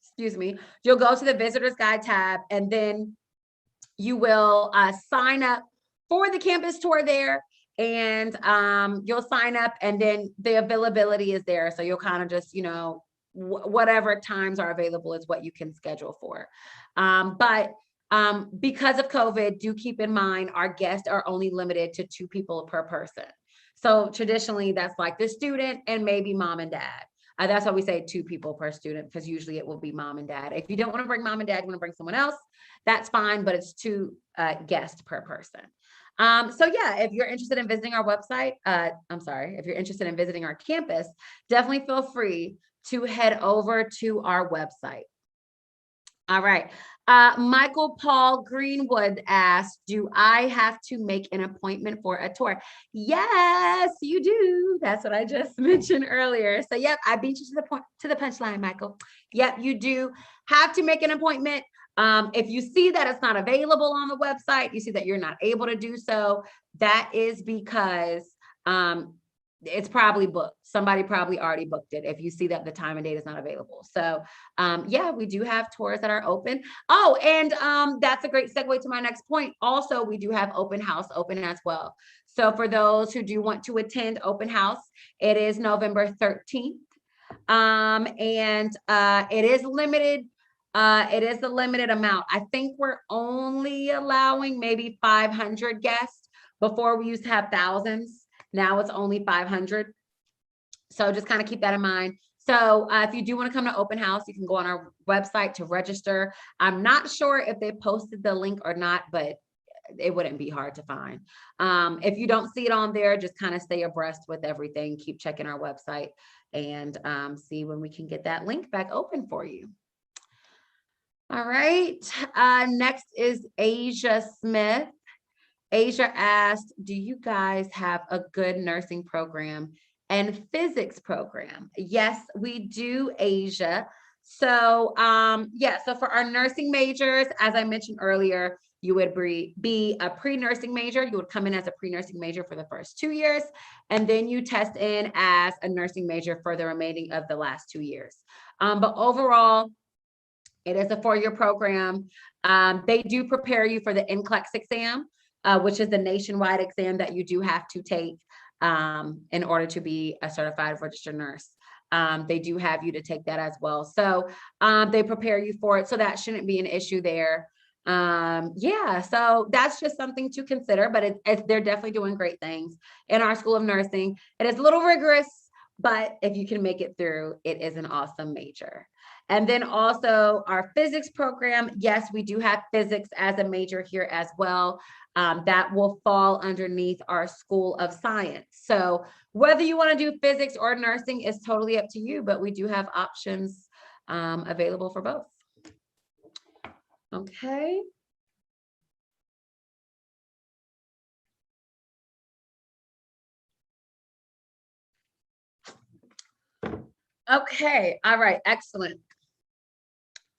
Speaker 1: Excuse me. You'll go to the Visitors Guide tab, and then you will sign up for the campus tour there. And you'll sign up, and then the availability is there. So you'll kind of just, whatever times are available is what you can schedule for. But because of COVID, do keep in mind our guests are only limited to 2 people per person. So traditionally, that's like the student and maybe mom and dad. That's why we say 2 people per student, because usually it will be mom and dad. If you don't want to bring mom and dad, you want to bring someone else, that's fine, but it's 2 guests per person. So yeah, if you're interested in visiting our website, if you're interested in visiting our campus, definitely feel free to head over to our website. All right. Michael Paul Greenwood asked, do I have to make an appointment for a tour? Yes, you do. That's what I just mentioned earlier. So yep, I beat you to the punchline, Michael. Yep, you do have to make an appointment. If you see that it's not available on the website, you see that you're not able to do so, that is because it's probably booked. Somebody probably already booked it if you see that the time and date is not available. So yeah, we do have tours that are open. Oh, and that's a great segue to my next point. Also, we do have open house open as well. So for those who do want to attend open house, it is November 13th. And it is limited. It is a limited amount. I think we're only allowing maybe 500 guests. Before we used to have thousands. Now it's only 500. So just kind of keep that in mind. So if you do want to come to open house, you can go on our website to register. I'm not sure if they posted the link or not, but it wouldn't be hard to find. If you don't see it on there, just kind of stay abreast with everything. Keep checking our website and see when we can get that link back open for you. All right. Next is Asia Smith. Asia asked, do you guys have a good nursing program and physics program? Yes, we do, Asia. So yeah, so for our nursing majors, as I mentioned earlier, you would be a pre-nursing major. You would come in as a pre-nursing major for the first 2 years, and then you test in as a nursing major for the remaining of the last 2 years. But overall, it is a 4-year program. They do prepare you for the NCLEX exam, which is the nationwide exam that you do have to take in order to be a certified registered nurse. They do have you to take that as well. So they prepare you for it. So that shouldn't be an issue there. Yeah, so that's just something to consider, but they're definitely doing great things in our School of Nursing. It is a little rigorous, but if you can make it through, it is an awesome major. And then also our physics program. Yes, we do have physics as a major here as well. That will fall underneath our School of Science. So whether you want to do physics or nursing is totally up to you, but we do have options available for both. Okay. Okay, all right, excellent.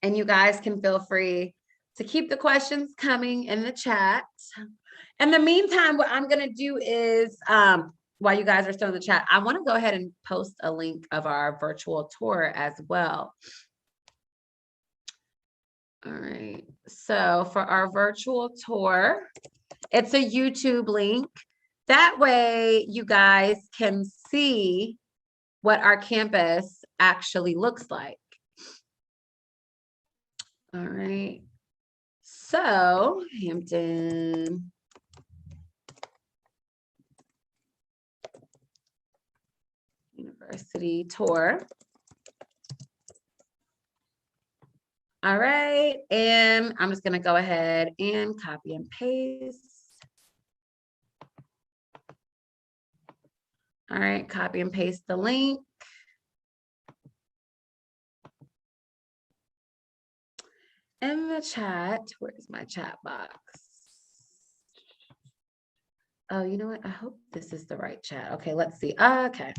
Speaker 1: And you guys can feel free to keep the questions coming in the chat. In the meantime, what I'm gonna do is, while you guys are still in the chat, I wanna go ahead and post a link of our virtual tour as well. All right, so for our virtual tour, it's a YouTube link. That way you guys can see what our campus actually looks like. All right, so Hampton University tour. All right, and I'm just gonna go ahead and copy and paste. All right, copy and paste the link. In the chat, where's my chat box? Oh, you know what? I hope this is the right chat. Okay, let's see. Okay.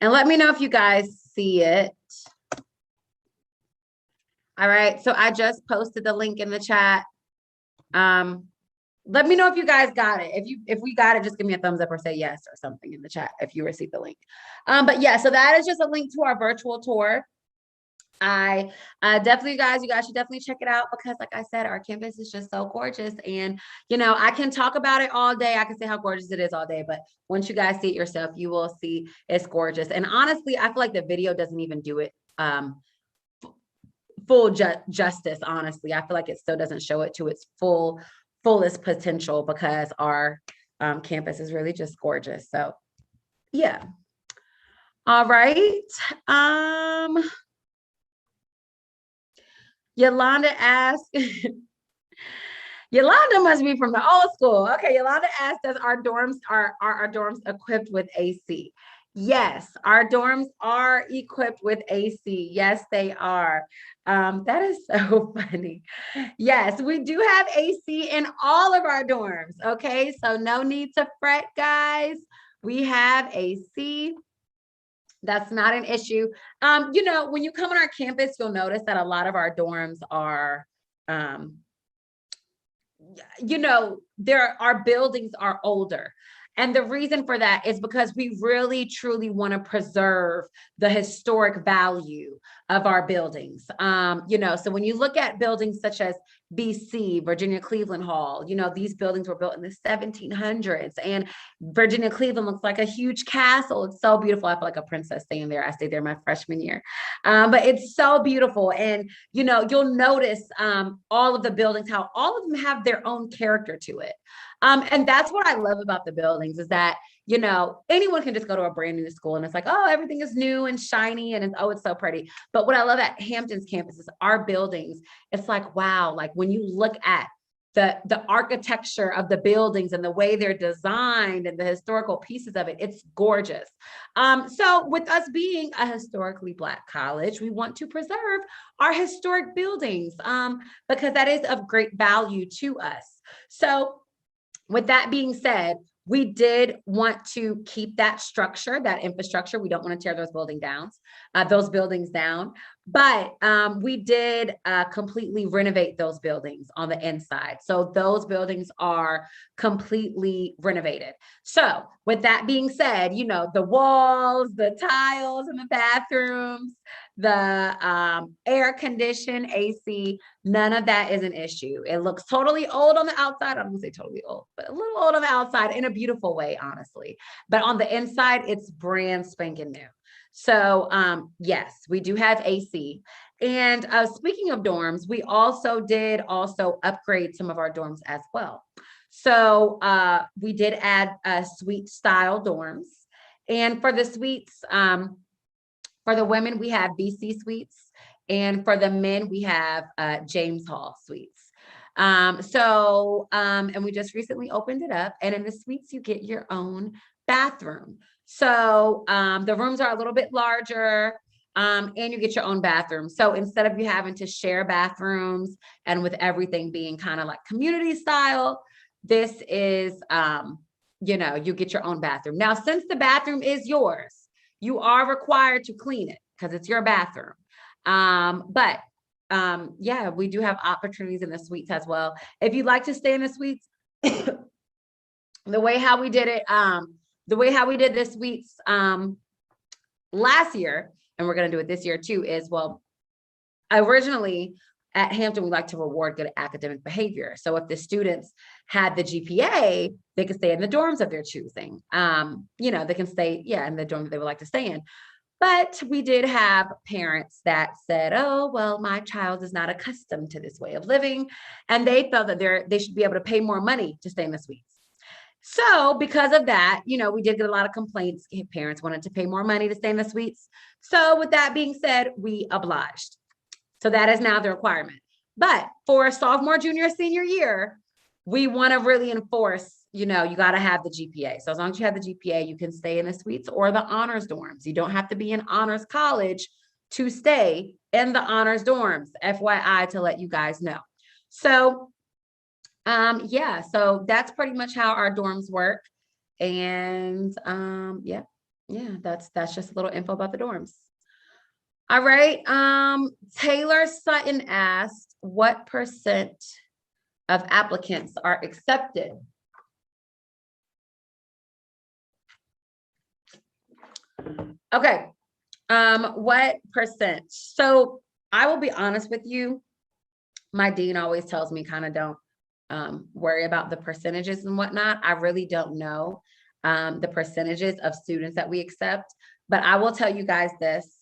Speaker 1: And let me know if you guys see it. All right, so I just posted the link in the chat. Let me know if you guys got it. If we got it, just give me a thumbs up or say yes or something in the chat if you received the link. But yeah, so that is just a link to our virtual tour. I definitely, you guys should definitely check it out because like I said, our campus is just so gorgeous. And, you know, I can talk about it all day. I can say how gorgeous it is all day, but once you guys see it yourself, you will see it's gorgeous. And honestly, I feel like the video doesn't even do it full justice. Honestly, I feel like it still doesn't show it to its fullest potential because our campus is really just gorgeous. So yeah. All right. Yolanda asked, Yolanda must be from the old school. Okay, Yolanda asked, does our dorms are our dorms equipped with AC? Yes, our dorms are equipped with AC. Yes, they are. That is so funny. Yes, we do have AC in all of our dorms. Okay, so no need to fret, guys. We have AC. That's not an issue. You know, when you come on our campus, you'll notice that a lot of our dorms are, you know, our buildings are older. And the reason for that is because we really, truly want to preserve the historic value of our buildings. You know, so when you look at buildings such as BC, Virginia Cleveland Hall, you know, these buildings were built in the 1700s and Virginia Cleveland looks like a huge castle. It's so beautiful. I feel like a princess staying there. I stayed there my freshman year, but it's so beautiful. And, you know, you'll notice all of the buildings, how all of them have their own character to it. And that's what I love about the buildings is that, you know, anyone can just go to a brand new school and it's like, oh, everything is new and shiny and it's so pretty. But what I love at Hampton's campus is our buildings. It's like, wow, like when you look at the architecture of the buildings and the way they're designed and the historical pieces of it, it's gorgeous. So with us being a historically Black college, we want to preserve our historic buildings because that is of great value to us. So with that being said, we did want to keep that structure, that infrastructure. We don't want to tear those buildings down, but we did completely renovate those buildings on the inside. So those buildings are completely renovated. So with that being said, you know, the walls, the tiles in the bathrooms, the air condition, AC, none of that is an issue. It looks totally old on the outside. I don't want to say totally old, but a little old on the outside in a beautiful way, honestly. But on the inside, it's brand spanking new. So yes, we do have AC. And speaking of dorms, we also did upgrade some of our dorms as well. So we did add suite style dorms. And for the suites, for the women, we have BC suites. And for the men, we have James Hall suites. And we just recently opened it up. And in the suites, you get your own bathroom. So the rooms are a little bit larger. And you get your own bathroom. So instead of you having to share bathrooms and with everything being kind of like community style, this is, you get your own bathroom. Now, since the bathroom is yours, you are required to clean it because it's your bathroom. We do have opportunities in the suites as well. If you'd like to stay in the suites, the way how we did this suites last year, and we're going to do it this year too, is, well, originally at Hampton, we like to reward good academic behavior. So if the students had the GPA, they could stay in the dorms of their choosing. They can stay, in the dorm they would like to stay in. But we did have parents that said, oh, well, my child is not accustomed to this way of living. And they felt that they should be able to pay more money to stay in the suites. So because of that, we did get a lot of complaints. Parents wanted to pay more money to stay in the suites. So with that being said, we obliged. So that is now the requirement. But for sophomore, junior, senior year, we want to really enforce, you got to have the GPA. So as long as you have the GPA, you can stay in the suites or the honors dorms. You don't have to be in honors college to stay in the honors dorms, FYI, to let you guys know. So so that's pretty much how our dorms work. And that's just a little info about the dorms. All right. Taylor Sutton asked, what % of applicants are accepted? Okay. What %? So I will be honest with you. My dean always tells me kind of don't worry about the percentages and whatnot. I really don't know the percentages of students that we accept, but I will tell you guys this.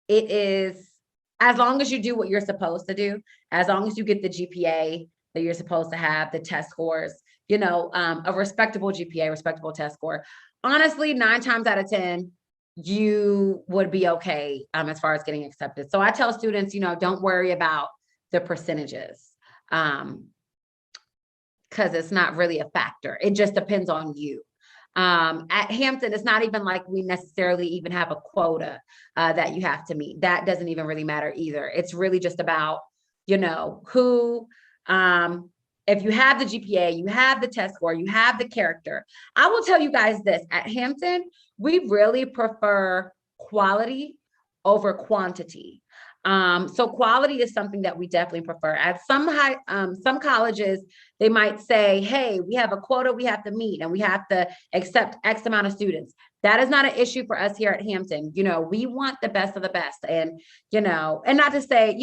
Speaker 1: It is, as long as you do what you're supposed to do, as long as you get the GPA that you're supposed to have, the test scores, a respectable GPA, respectable test score. Honestly, 9 times out of 10, you would be okay as far as getting accepted. So I tell students, don't worry about the percentages because it's not really a factor. It just depends on you. At Hampton, it's not even like we necessarily even have a quota that you have to meet. That doesn't even really matter either. It's really just about, who, if you have the GPA, you have the test score, you have the character. I will tell you guys this, at Hampton, we really prefer quality over quantity. So quality is something that we definitely prefer. At some colleges, they might say, hey, we have a quota we have to meet and we have to accept X amount of students. That is not an issue for us here at Hampton. We want the best of the best. And, and not to say,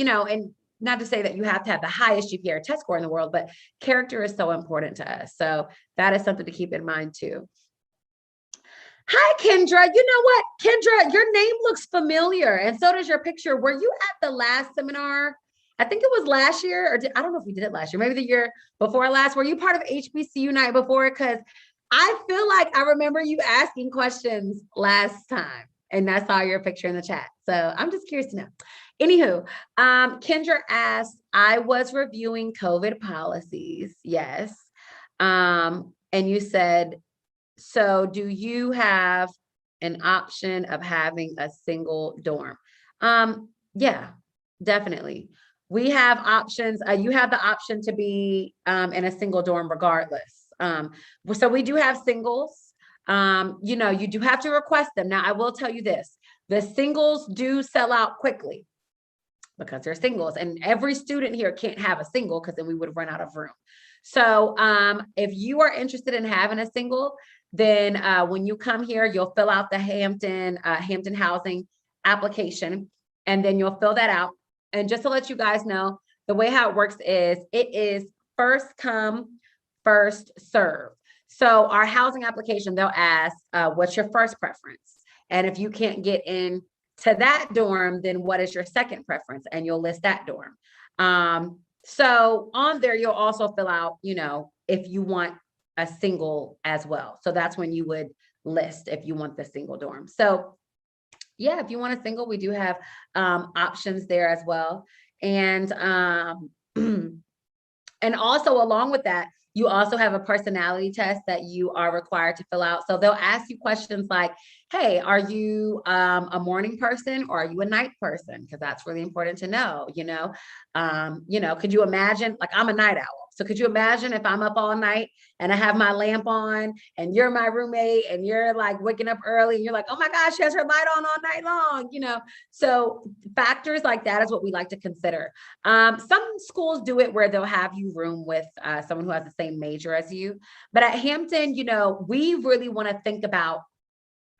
Speaker 1: not to say that you have to have the highest GPA or test score in the world, but character is so important to us. So that is something to keep in mind too. Hi, Kendra. You know what, Kendra, your name looks familiar. And so does your picture. Were you at the last seminar? I think it was last year, or I don't know if we did it last year, maybe the year before last. Were you part of HBCU night before? Because I feel like I remember you asking questions last time and I saw your picture in the chat. So I'm just curious to know. Anywho, Kendra asked, I was reviewing COVID policies. Yes. And you said, so do you have an option of having a single dorm? Yeah, definitely. We have options. You have the option to be in a single dorm regardless. So we do have singles. You do have to request them. Now, I will tell you this, the singles do sell out quickly because they're singles, and every student here can't have a single because then we would run out of room. So if you are interested in having a single, then when you come here, you'll fill out the Hampton housing application, and then you'll fill that out. And just to let you guys know, the way how it works is it is first come, first serve. So our housing application, they'll ask, what's your first preference? And if you can't get in to that dorm, then what is your second preference? And you'll list that dorm. So on there, you'll also fill out, if you want a single as well. So that's when you would list if you want the single dorm. So yeah, if you want a single, we do have options there as well. And and also along with that, you also have a personality test that you are required to fill out. So they'll ask you questions like, hey, are you a morning person or are you a night person? Because that's really important to know, could you imagine, like I'm a night owl. So could you imagine if I'm up all night and I have my lamp on and you're my roommate and you're like waking up early and you're like, oh my gosh, she has her light on all night long, So factors like that is what we like to consider. Some schools do it where they'll have you room with someone who has the same major as you. But at Hampton, we really want to think about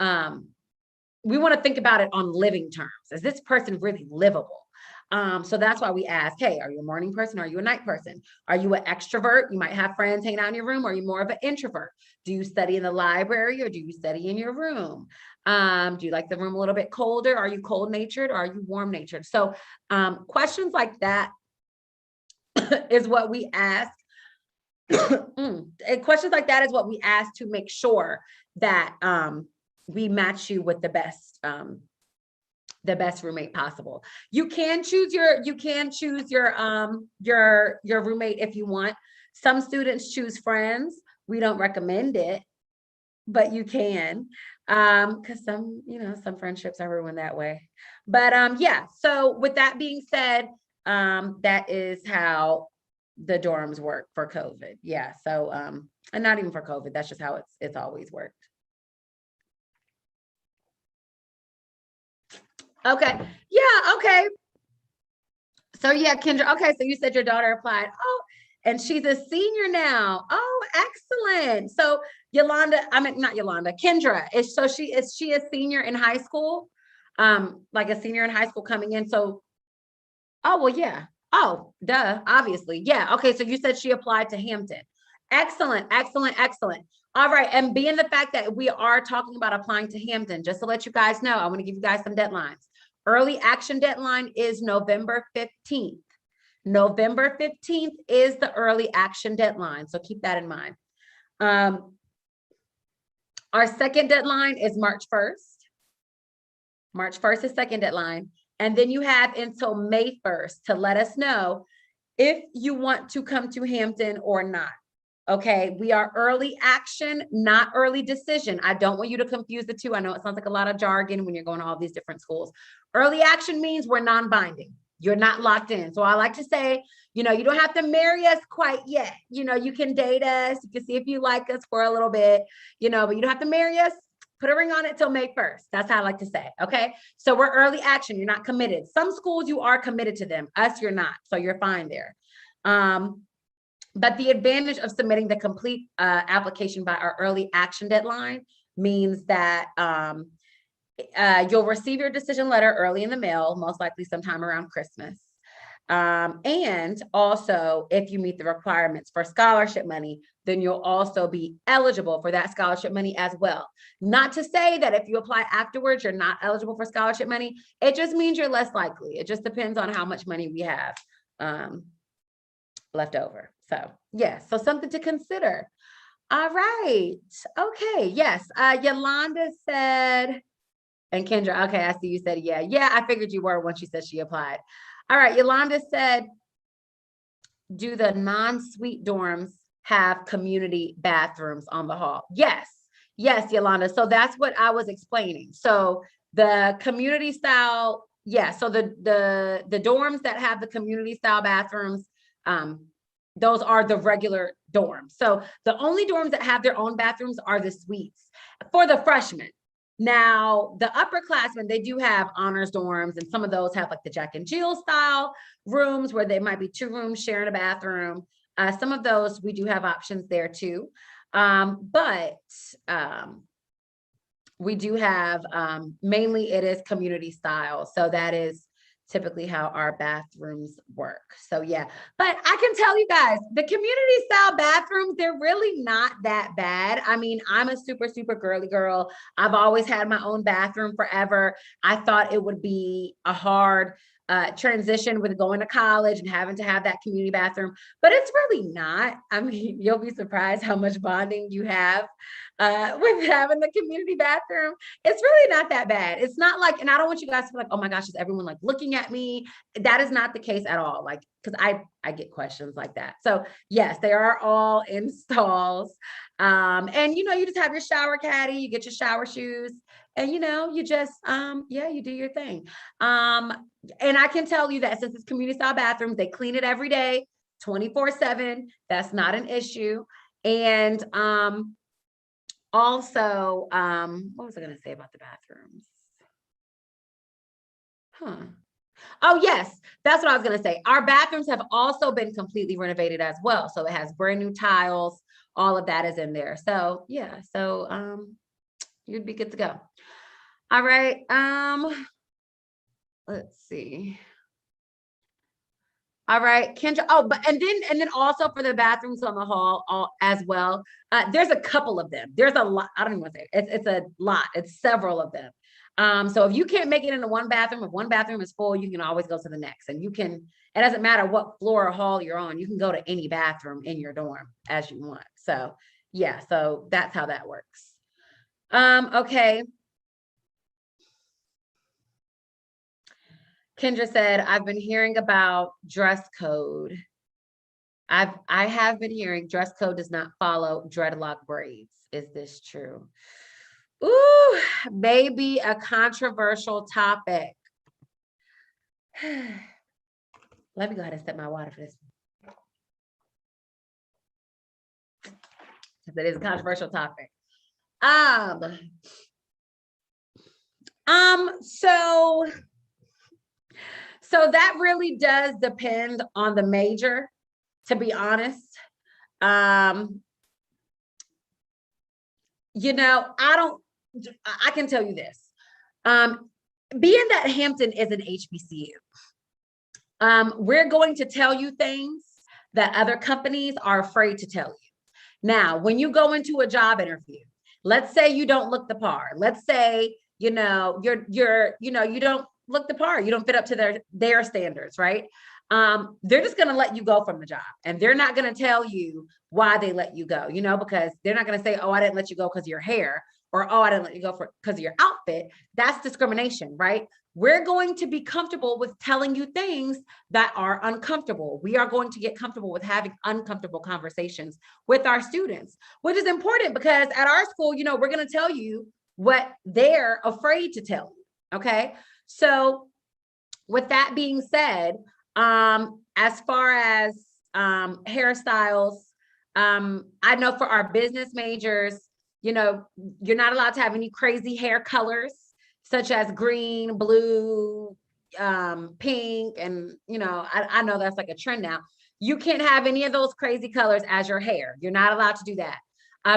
Speaker 1: it on living terms. Is this person really livable? So that's why we ask, hey, are you a morning person? Are you a night person? Are you an extrovert? You might have friends hanging out in your room. Or are you more of an introvert? Do you study in the library or do you study in your room? Do you like the room a little bit colder? Are you cold natured or are you warm natured? So questions like that is what we ask. And questions like that is what we ask to make sure that we match you with the best roommate possible. You can choose your roommate if you want. Some students choose friends. We don't recommend it, but you can, because some friendships are ruined that way. But yeah, so with that being said, that is how the dorms work for COVID. Yeah. So and not even for COVID, that's just how it's always worked. Okay. Yeah. Okay. So yeah, Kendra. Okay. So you said your daughter applied. Oh, and she's a senior now. Oh, excellent. So Kendra is she a senior in high school? Like a senior in high school coming in. So, oh, well, yeah. Oh, duh, obviously. Yeah. Okay. So you said she applied to Hampton. Excellent, excellent, excellent. All right. And being the fact that we are talking about applying to Hampton, just to let you guys know, I want to give you guys some deadlines. Early action deadline is November 15th. November 15th is the early action deadline. So keep that in mind. Our second deadline is March 1st. March 1st is second deadline. And then you have until May 1st to let us know if you want to come to Hampton or not. Okay, we are early action, not early decision. I don't want you to confuse the two. I know it sounds like a lot of jargon when you're going to all these different schools. Early action means we're non-binding. You're not locked in. So I like to say, you don't have to marry us quite yet. You can date us. You can see if you like us for a little bit, but you don't have to marry us. Put a ring on it till May 1st. That's how I like to say. Okay. So we're early action. You're not committed. Some schools you are committed to them. Us, you're not. So you're fine there. But the advantage of submitting the complete application by our early action deadline means that you'll receive your decision letter early in the mail, most likely sometime around Christmas. And also, if you meet the requirements for scholarship money, then you'll also be eligible for that scholarship money as well. Not to say that if you apply afterwards, you're not eligible for scholarship money. It just means you're less likely. It just depends on how much money we have left over. So yeah, so something to consider. All right. Okay. Yes. Yolanda said, and Kendra, okay, I see you said, yeah. Yeah, I figured you were once you said she applied. All right. Yolanda said, do the non-suite dorms have community bathrooms on the hall? Yes. Yes, Yolanda. So that's what I was explaining. So the community style, yeah. So the dorms that have the community style bathrooms, those are the regular dorms. So the only dorms that have their own bathrooms are the suites for the freshmen. Now, the upperclassmen, they do have honors dorms, and some of those have like the Jack and Jill style rooms where they might be 2 rooms sharing a bathroom. Some of those, we do have options there too. But we do have, mainly it is community style. So that is typically how our bathrooms work. So yeah, but I can tell you guys, the community style bathrooms, they're really not that bad. I mean, I'm a super, super girly girl. I've always had my own bathroom forever. I thought it would be a hard transition with going to college and having to have that community bathroom, but it's really not. I mean, you'll be surprised how much bonding you have with having the community bathroom. It's really not that bad. It's not like, and I don't want you guys to be like, oh my gosh, is everyone like looking at me? That is not the case at all. Like, because I get questions like that. So yes, they are all in stalls. And you just have your shower caddy, you get your shower shoes, and you just you do your thing. And I can tell you that since it's community style bathrooms, they clean it every day, 24/7. That's not an issue. And also, what was I going to say about the bathrooms? Oh, yes, that's what I was going to say. Our bathrooms have also been completely renovated as well. So it has brand new tiles. All of that is in there. So yeah, so you'd be good to go. All right. Let's see. All right, Kendra. Oh, but and then also for the bathrooms on the hall as well. There's a couple of them. There's a lot. I don't even want to say it. It's a lot. It's several of them. So if you can't make it into one bathroom, if one bathroom is full, you can always go to the next. And it doesn't matter what floor or hall you're on, you can go to any bathroom in your dorm as you want. So yeah, so that's how that works. Okay. Kendra said, I've been hearing about dress code. I have been hearing dress code does not follow dreadlock braids. Is this true? Ooh, maybe a controversial topic. Let me go ahead and set my water for this. Because it is a controversial topic. So that really does depend on the major, to be honest. I can tell you this. Being that Hampton is an HBCU, we're going to tell you things that other companies are afraid to tell you. Now, when you go into a job interview, let's say you don't look the part. Let's say, you don't look the part. You don't fit up to their standards, right? They're just going to let you go from the job, and they're not going to tell you why they let you go, because they're not going to say, oh, I didn't let you go because of your hair, or, oh, I didn't let you go because of your outfit. That's discrimination, right? We're going to be comfortable with telling you things that are uncomfortable. We are going to get comfortable with having uncomfortable conversations with our students, which is important because at our school, we're going to tell you what they're afraid to tell you. Okay. So with that being said, as far as hairstyles, I know for our business majors, you're not allowed to have any crazy hair colors, such as green, blue, pink. And, I know that's like a trend now. You can't have any of those crazy colors as your hair. You're not allowed to do that.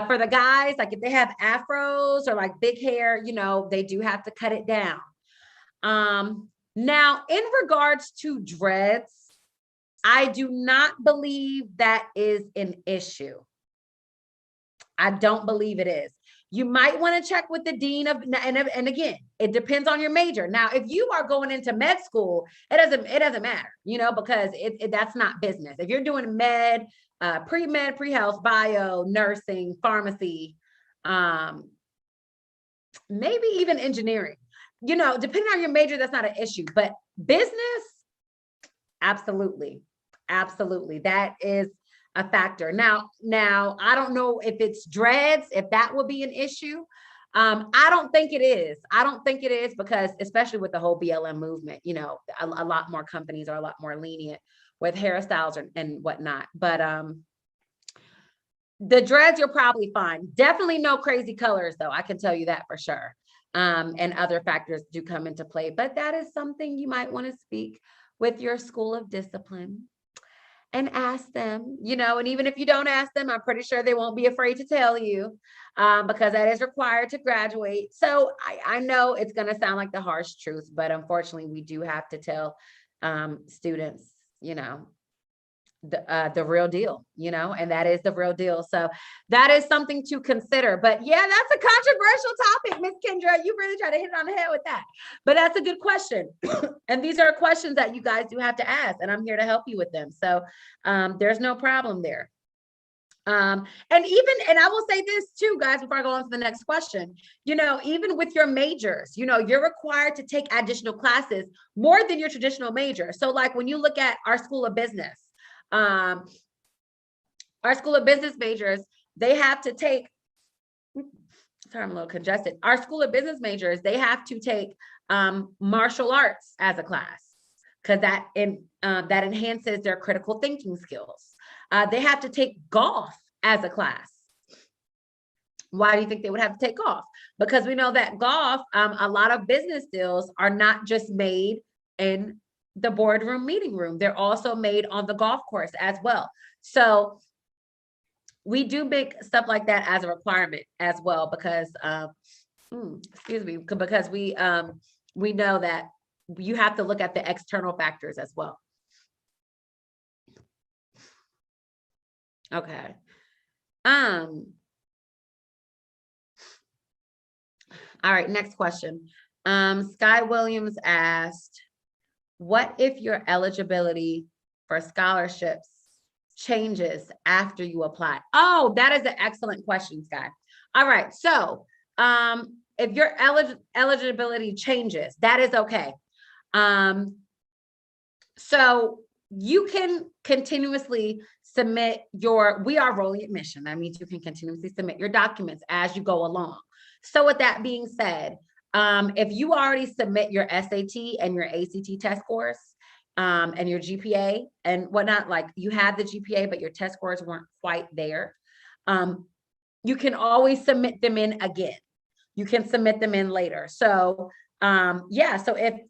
Speaker 1: For the guys, like if they have afros or like big hair, they do have to cut it down. Now, in regards to dreads, I do not believe that is an issue. I don't believe it is. You might want to check with the dean and again, it depends on your major. Now, if you are going into med school, it doesn't matter, because that's not business. If you're doing med, pre-med, pre-health, bio, nursing, pharmacy, maybe even engineering, depending on your major, that's not an issue, but business, absolutely. That is a factor. Now, I don't know if it's dreads, if that would be an issue. I don't think it is. Because especially with the whole BLM movement, a lot more companies are a lot more lenient with hairstyles and whatnot. But the dreads, you're probably fine. Definitely no crazy colors, though. I can tell you that for sure. And other factors do come into play. But that is something you might want to speak with your school of discipline and ask them, and even if you don't ask them, I'm pretty sure they won't be afraid to tell you, because that is required to graduate. So I know it's going to sound like the harsh truth, but unfortunately we do have to tell students, the real deal, and that is the real deal. So that is something to consider. But yeah, that's a controversial topic, Miss Kendra. You really try to hit it on the head with that. But that's a good question. And these are questions that you guys do have to ask, and I'm here to help you with them. So there's no problem there. And I will say this too, guys, before I go on to the next question, even with your majors, you're required to take additional classes more than your traditional major. So like when you look at our School of Business, our School of Business majors, they have to take, sorry, I'm a little congested. Our School of Business majors, they have to take martial arts as a class because that enhances their critical thinking skills. They have to take golf as a class. Why do you think they would have to take golf? Because we know that golf, a lot of business deals are not just made in the boardroom meeting room. They're also made on the golf course as well. So we do make stuff like that as a requirement as well, because, because we know that you have to look at the external factors as well. Okay. All right, next question. Sky Williams asked, what if your eligibility for scholarships changes after you apply? Oh, that is an excellent question, Sky. All right, so if your eligibility changes, that is okay. So you can continuously submit we are rolling admission. That means you can continuously submit your documents as you go along. So with that being said, if you already submit your SAT and your ACT test scores, and your GPA and whatnot, like you had the GPA, but your test scores weren't quite there, you can always submit them in again. You can submit them in later. So yeah, so if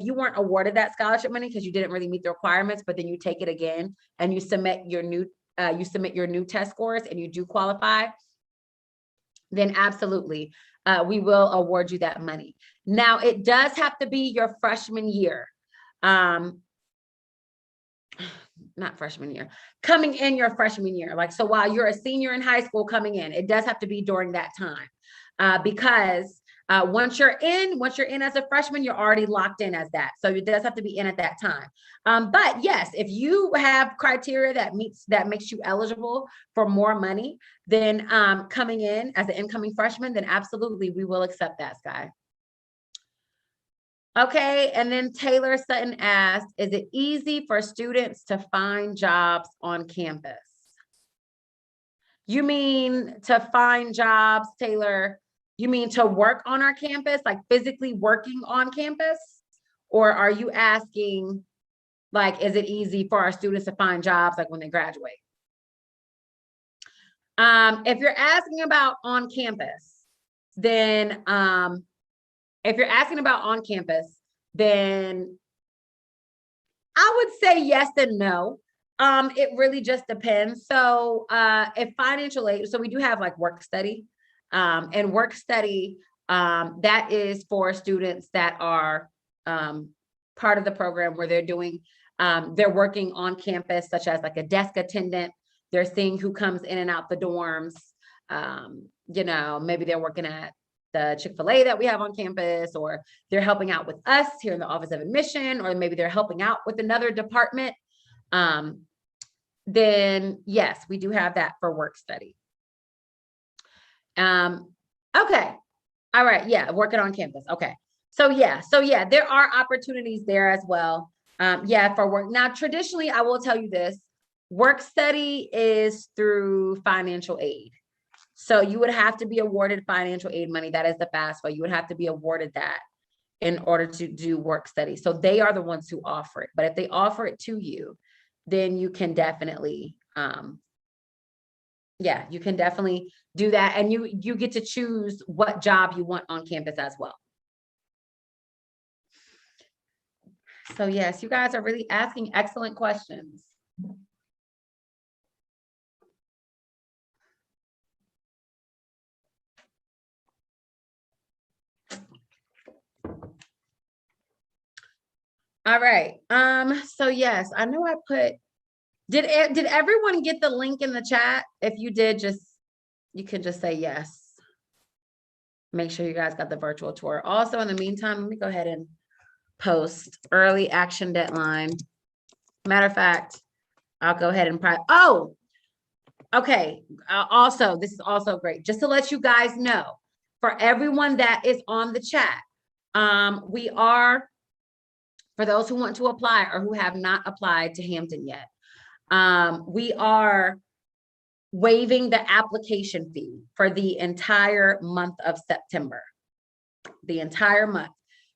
Speaker 1: you weren't awarded that scholarship money because you didn't really meet the requirements, but then you take it again and you submit your new test scores and you do qualify, then absolutely, we will award you that money. Now, it does have to be your freshman year. Not freshman year, coming in your freshman year. Like, so while you're a senior in high school coming in, it does have to be during that time, because once you're in as a freshman, you're already locked in as that. So it does have to be in at that time. But yes, if you have criteria that makes you eligible for more money than coming in as an incoming freshman, then absolutely, we will accept that, Sky. Okay, and then Taylor Sutton asked, is it easy for students to find jobs on campus? You mean to find jobs, Taylor? You mean to work on our campus, like physically working on campus? Or are you asking, like, is it easy for our students to find jobs like when they graduate? If you're asking about on campus, then if you're asking about on campus, then I would say yes and no. It really just depends. So if financial aid, so we do have like work study, and work study, that is for students that are part of the program where they're working on campus, such as like a desk attendant. They're seeing who comes in and out the dorms. Maybe they're working at the Chick-fil-A that we have on campus, or they're helping out with us here in the Office of Admission, or maybe they're helping out with another department. Then yes, we do have that for work study. Okay. All right. Yeah. Working on campus. Okay. So yeah, there are opportunities there as well. Yeah, for work. Now, traditionally, I will tell you this, work study is through financial aid. So you would have to be awarded financial aid money. That is the FAFSA. You would have to be awarded that in order to do work study. So they are the ones who offer it. But if they offer it to you, then you can definitely, you can definitely do that. And you get to choose what job you want on campus as well. So yes, you guys are really asking excellent questions. All right. So yes, I know I put Did everyone get the link in the chat? If you did, you can just say yes. Make sure you guys got the virtual tour. Also, in the meantime, let me go ahead and post early action deadline. Matter of fact, I'll go ahead and okay. Also, this is also great. Just to let you guys know, for everyone that is on the chat, we are, for those who want to apply or who have not applied to Hampton yet, we are waiving the application fee for the entire month of September, the entire month.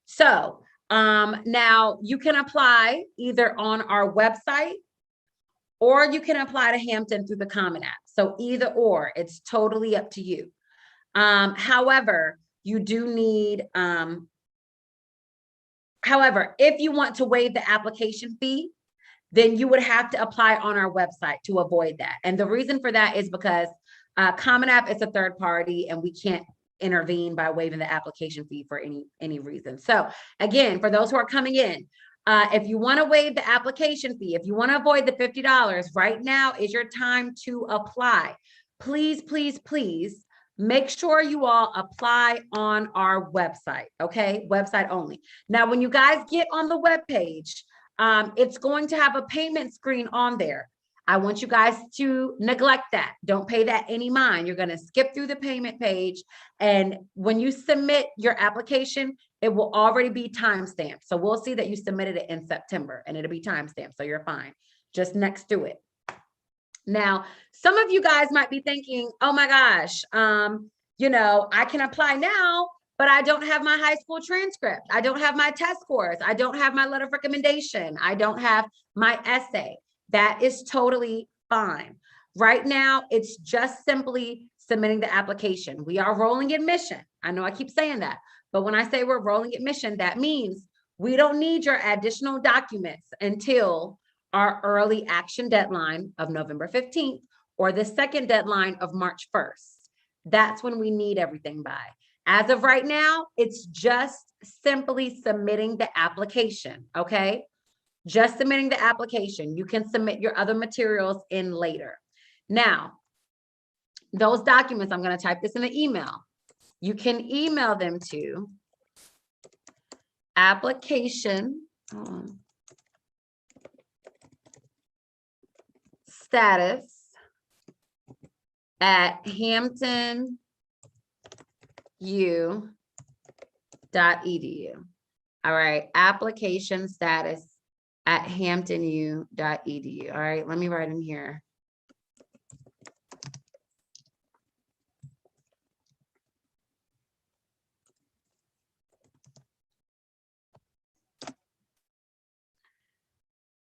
Speaker 1: So now you can apply either on our website or you can apply to Hampton through the Common App. So either or, it's totally up to you. However, you do need, however, if you want to waive the application fee, then you would have to apply on our website to avoid that. And the reason for that is because Common App is a third party and we can't intervene by waiving the application fee for any reason. So again, for those who are coming in, if you want to waive the application fee, if you want to avoid the $50, right now is your time to apply. Please, please, please make sure you all apply on our website, okay? Website only. Now, when you guys get on the webpage, it's going to have a payment screen on there. I want you guys to neglect that. Don't pay that any mind. You're going to skip through the payment page. And when you submit your application, it will already be timestamped. So we'll see that you submitted it in September and it'll be timestamped. So you're fine. Just next to it. Now, some of you guys might be thinking, oh my gosh, you know, I can apply now, but I don't have my high school transcript. I don't have my test scores. I don't have my letter of recommendation. I don't have my essay. That is totally fine. Right now, it's just simply submitting the application. We are rolling admission. I know I keep saying that, but when I say we're rolling admission, that means we don't need your additional documents until our early action deadline of November 15th or the second deadline of March 1st. That's when we need everything by. As of right now, it's just simply submitting the application, okay? Just submitting the application. You can submit your other materials in later. Now, those documents, I'm going to type this in the email. You can email them to application status at hamptonu.edu. All right, application status at hamptonu.edu. All right, let me write in here.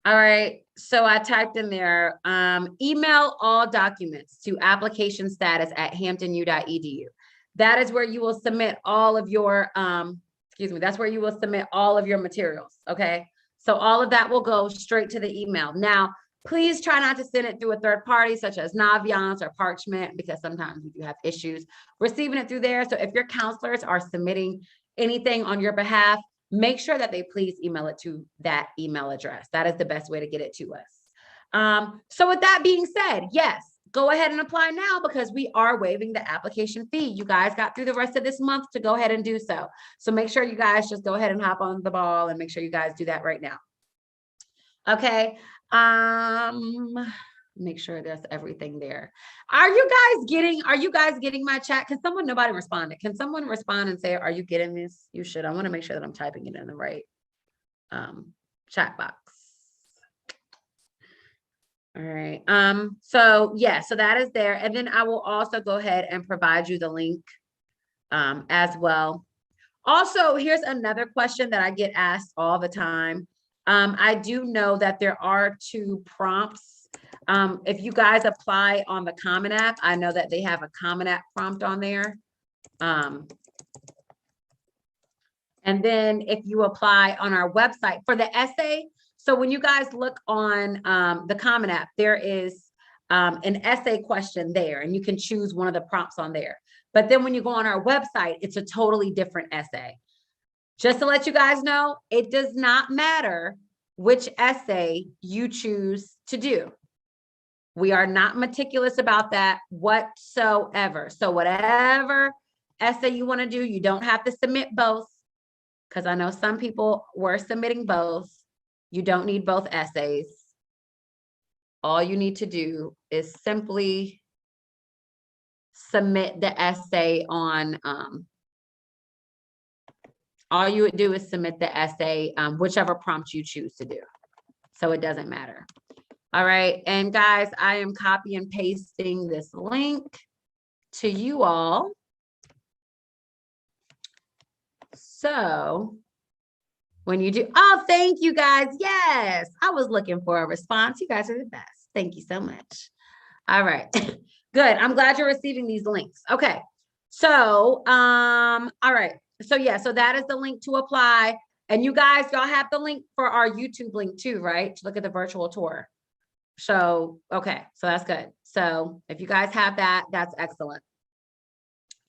Speaker 1: All right, so I typed in there, email all documents to application status at hamptonu.edu. That is where you will submit all of your, that's where you will submit all of your materials, okay? So all of that will go straight to the email. Now, please try not to send it through a third party such as Naviance or Parchment, because sometimes we do have issues receiving it through there. So if your counselors are submitting anything on your behalf, make sure that they please email it to that email address. That is the best way to get it to us. So with that being said, yes, go ahead and apply now because we are waiving the application fee. You guys got through the rest of this month to go ahead and do so. So make sure you guys just go ahead and hop on the ball and make sure you guys do that right now. Okay. Make sure there's everything there. Are you guys getting my chat? Can someone, nobody responded. Can someone respond and say, are you getting this? You should. I want to make sure that I'm typing it in the right chat box. All right. So yeah, so that is there. And then I will also go ahead and provide you the link as well. Also, here's another question that I get asked all the time. I do know that there are 2 prompts. If you guys apply on the Common App, I know that they have a Common App prompt on there. And then if you apply on our website for the essay, so when you guys look on the Common App, there is an essay question there, and you can choose one of the prompts on there. But then when you go on our website, it's a totally different essay. Just to let you guys know, it does not matter which essay you choose to do. We are not meticulous about that whatsoever. So whatever essay you want to do, you don't have to submit both, because I know some people were submitting both. You don't need both essays. All you need to do is simply submit the essay on, all you would do is submit the essay, whichever prompt you choose to do. So it doesn't matter. All right. And guys, I am copy and pasting this link to you all. So when you do, oh, thank you guys. Yes, I was looking for a response. You guys are the best. Thank you so much. All right. Good. I'm glad you're receiving these links. Okay. So, all right. So yeah, so that is the link to apply. And you guys, y'all have the link for our YouTube link too, right? To look at the virtual tour. So, okay, so that's good. So if you guys have that, that's excellent.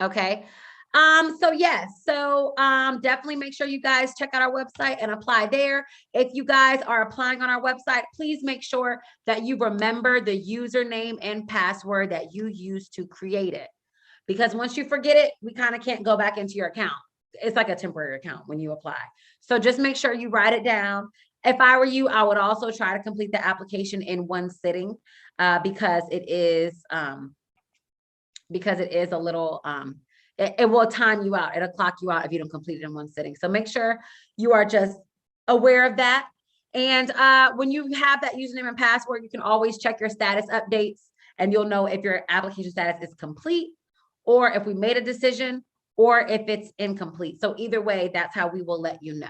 Speaker 1: Okay. So yes, so definitely make sure you guys check out our website and apply there. If you guys are applying on our website, please make sure that you remember the username and password that you used to create it. Because once you forget it, we kind of can't go back into your account. It's like a temporary account when you apply. So just make sure you write it down. If I were you, I would also try to complete the application in one sitting, because it is a little, it will time you out. It'll clock you out if you don't complete it in one sitting. So make sure you are just aware of that. And when you have that username and password, you can always check your status updates, and you'll know if your application status is complete, or if we made a decision, or if it's incomplete. So either way, that's how we will let you know.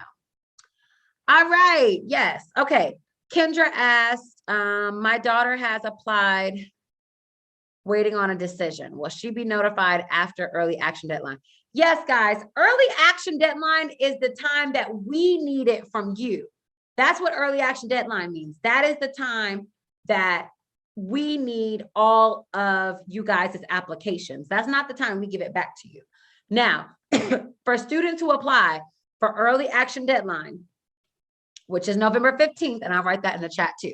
Speaker 1: All right. Yes. Okay. Kendra asked, my daughter has applied, waiting on a decision. Will she be notified after early action deadline? Yes, guys. Early action deadline is the time that we need it from you. That's what early action deadline means. That is the time that we need all of you guys' applications. That's not the time we give it back to you. Now, for students who apply for early action deadline, which is November 15th, and I'll write that in the chat too.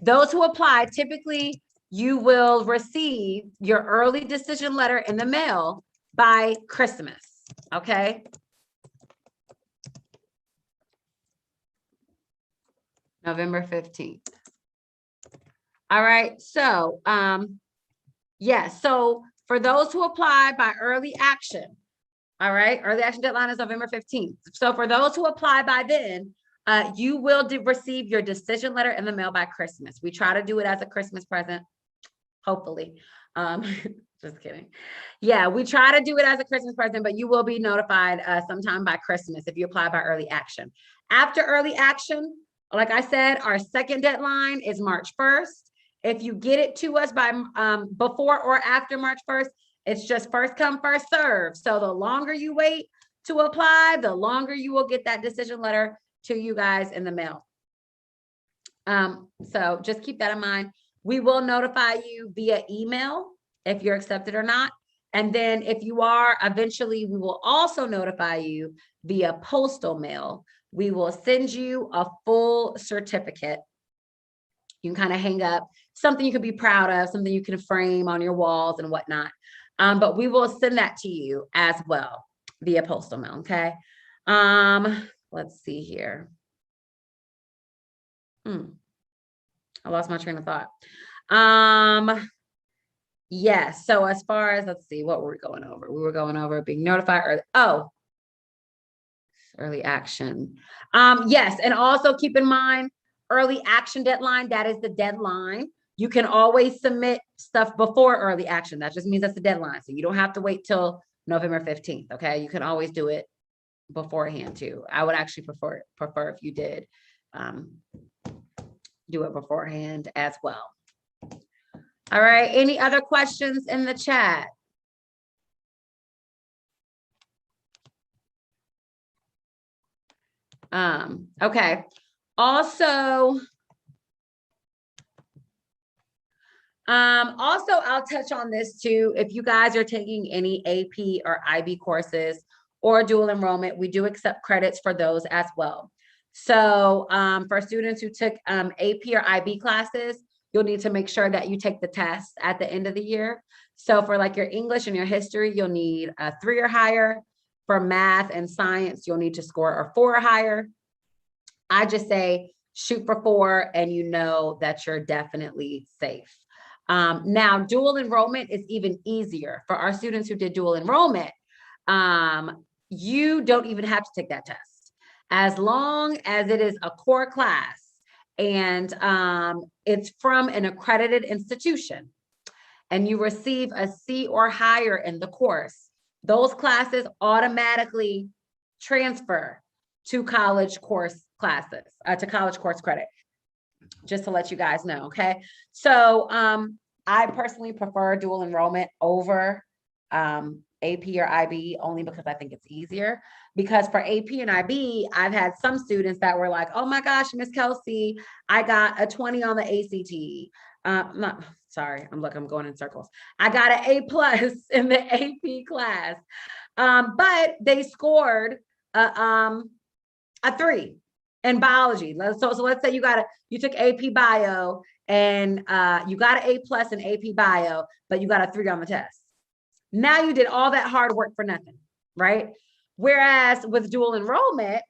Speaker 1: Those who apply, typically you will receive your early decision letter in the mail by Christmas, okay? November 15th. All right, so yes, so for those who apply by early action, all right, early action deadline is November 15th. So for those who apply by then, you will receive your decision letter in the mail by Christmas. We try to do it as a Christmas present, hopefully. Just kidding. Yeah, we try to do it as a Christmas present, but you will be notified sometime by Christmas if you apply by early action. After early action, like I said, our second deadline is March 1st. If you get it to us by before or after March 1st, it's just first come, first serve. So the longer you wait to apply, the longer you will get that decision letter to you guys in the mail. So just keep that in mind. We will notify you via email if you're accepted or not. And then if you are, eventually we will also notify you via postal mail. We will send you a full certificate. You can kind of hang up something you can be proud of, something you can frame on your walls and whatnot. But we will send that to you as well via postal mail, okay? Let's see here. I lost my train of thought. Yes, so as far as, let's see, what were we going over? We were going over being notified, or, early action. Yes, and also keep in mind, early action deadline, that is the deadline. You can always submit stuff before early action. That just means that's the deadline. So you don't have to wait till November 15th, okay? You can always do it beforehand too. I would actually prefer if you did do it beforehand as well. All right, any other questions in the chat? Okay, also, I'll touch on this too. If you guys are taking any AP or IB courses or dual enrollment, we do accept credits for those as well. So for students who took AP or IB classes, you'll need to make sure that you take the test at the end of the year. So for like your English and your history, you'll need a 3 or higher. For math and science, you'll need to score a 4 or higher. I just say shoot for 4 and you know that you're definitely safe. Now, dual enrollment is even easier. For our students who did dual enrollment, you don't even have to take that test. As long as it is a core class and it's from an accredited institution and you receive a C or higher in the course, those classes automatically transfer to college course classes, to college course credit, just to let you guys know, okay? So I personally prefer dual enrollment over AP or IB only because I think it's easier. Because for AP and IB, I've had some students that were like, oh my gosh, Miss Kelsey, I got a 20 on the ACT. Sorry, I'm going in circles. I got an A+ in the AP class, but they scored a 3 in biology. So let's say you took AP Bio and you got an A+ in AP Bio, but you got a 3 on the test. Now you did all that hard work for nothing, right? Whereas with dual enrollment,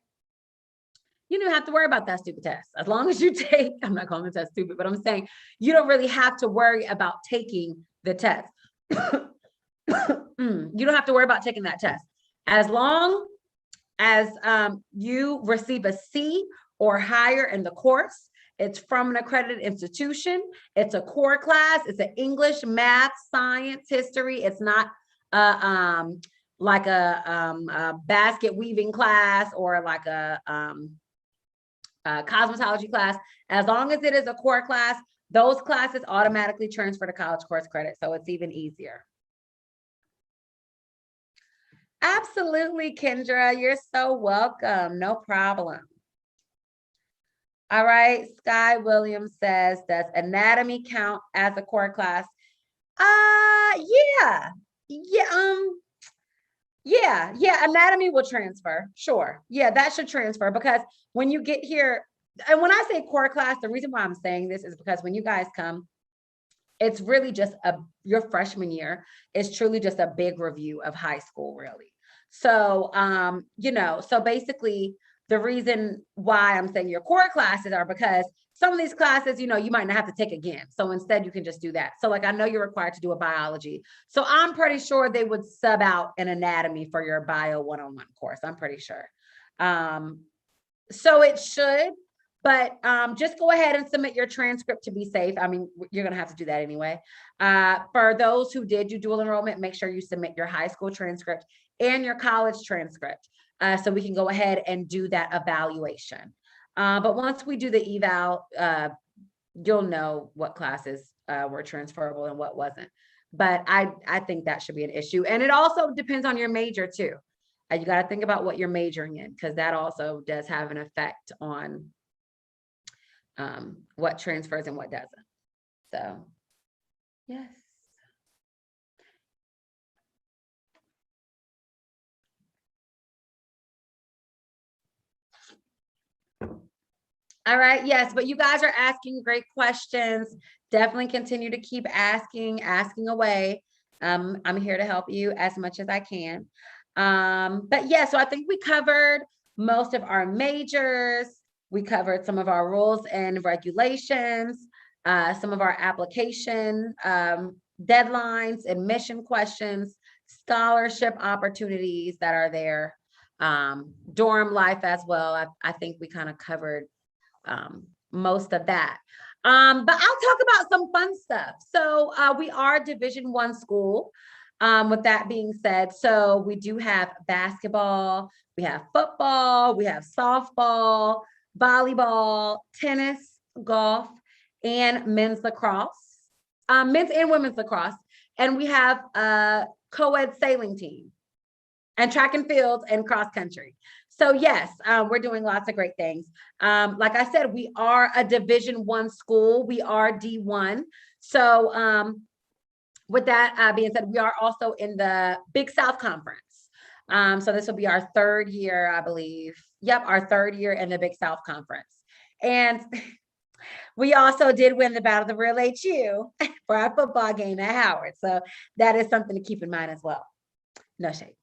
Speaker 1: you don't have to worry about that stupid test. As long as you take, I'm not calling the test stupid, but I'm saying you don't really have to worry about taking the test. You don't have to worry about taking that test. As long as you receive a C or higher in the course, it's from an accredited institution, it's a core class, it's an English, math, science, history. It's not like a basket weaving class or like a cosmetology class. As long as it is a core class, those classes automatically transfer to college course credit. So it's even easier. Absolutely, Kendra. You're so welcome. No problem. All right. Sky Williams says, does anatomy count as a core class? Yeah. Yeah. Anatomy will transfer. Sure. Yeah, that should transfer because when you get here, and when I say core class, the reason why I'm saying this is because when you guys come, it's really just your freshman year is truly just a big review of high school, really. So, so basically the reason why I'm saying your core classes are because some of these classes, you might not have to take again. So instead you can just do that. So like, I know you're required to do a biology. So I'm pretty sure they would sub out an anatomy for your bio 101 course. I'm pretty sure. So it should, but just go ahead and submit your transcript to be safe. I mean, you're going to have to do that anyway. For those who did do dual enrollment, make sure you submit your high school transcript and your college transcript so we can go ahead and do that evaluation. But once we do the eval, you'll know what classes were transferable and what wasn't. But I think that should be an issue. And it also depends on your major too. You got to think about what you're majoring in because that also does have an effect on what transfers and what doesn't. So, yes. All right. Yes, but you guys are asking great questions. Definitely continue to keep asking away. I'm here to help you as much as I can. But yeah, so I think we covered most of our majors. We covered some of our rules and regulations, some of our application deadlines, admission questions, scholarship opportunities that are there, dorm life as well. I think we kind of covered most of that. But I'll talk about some fun stuff. So we are Division I school. With that being said, so we do have basketball, we have football, we have softball, volleyball, tennis, golf, and men's lacrosse, men's and women's lacrosse. And we have a co-ed sailing team and track and field and cross country. So yes, we're doing lots of great things. Like I said, we are a Division I school. We are D1. So with that being said, we are also in the Big South Conference. So this will be our 3rd year, I believe. Yep, our 3rd year in the Big South Conference. And We also did win the Battle of the Real HU for our football game at Howard. So that is something to keep in mind as well. No shade.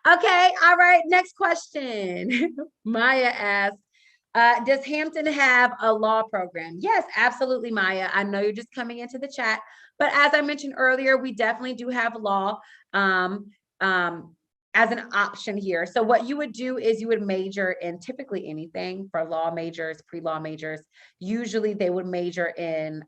Speaker 1: Okay, all right, next question. Maya asks, does Hampton have a law program? Yes, absolutely, Maya. I know you're just coming into the chat, but as I mentioned earlier, we definitely do have law as an option here. So what you would do is you would major in typically anything for law majors, pre-law majors. Usually they would major in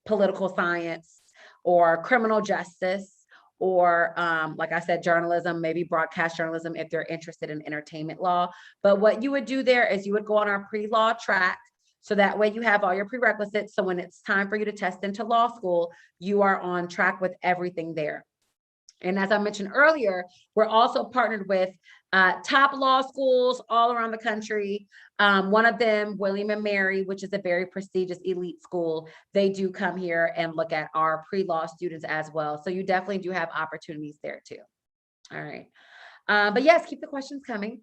Speaker 1: political science or criminal justice, or like I said, journalism, maybe broadcast journalism if they're interested in entertainment law. But what you would do there is you would go on our pre-law track. So that way you have all your prerequisites. So when it's time for you to test into law school, you are on track with everything there. And as I mentioned earlier, we're also partnered with top law schools all around the country. One of them, William and Mary, which is a very prestigious elite school. They do come here and look at our pre-law students as well. So you definitely do have opportunities there too. All right. But yes, keep the questions coming.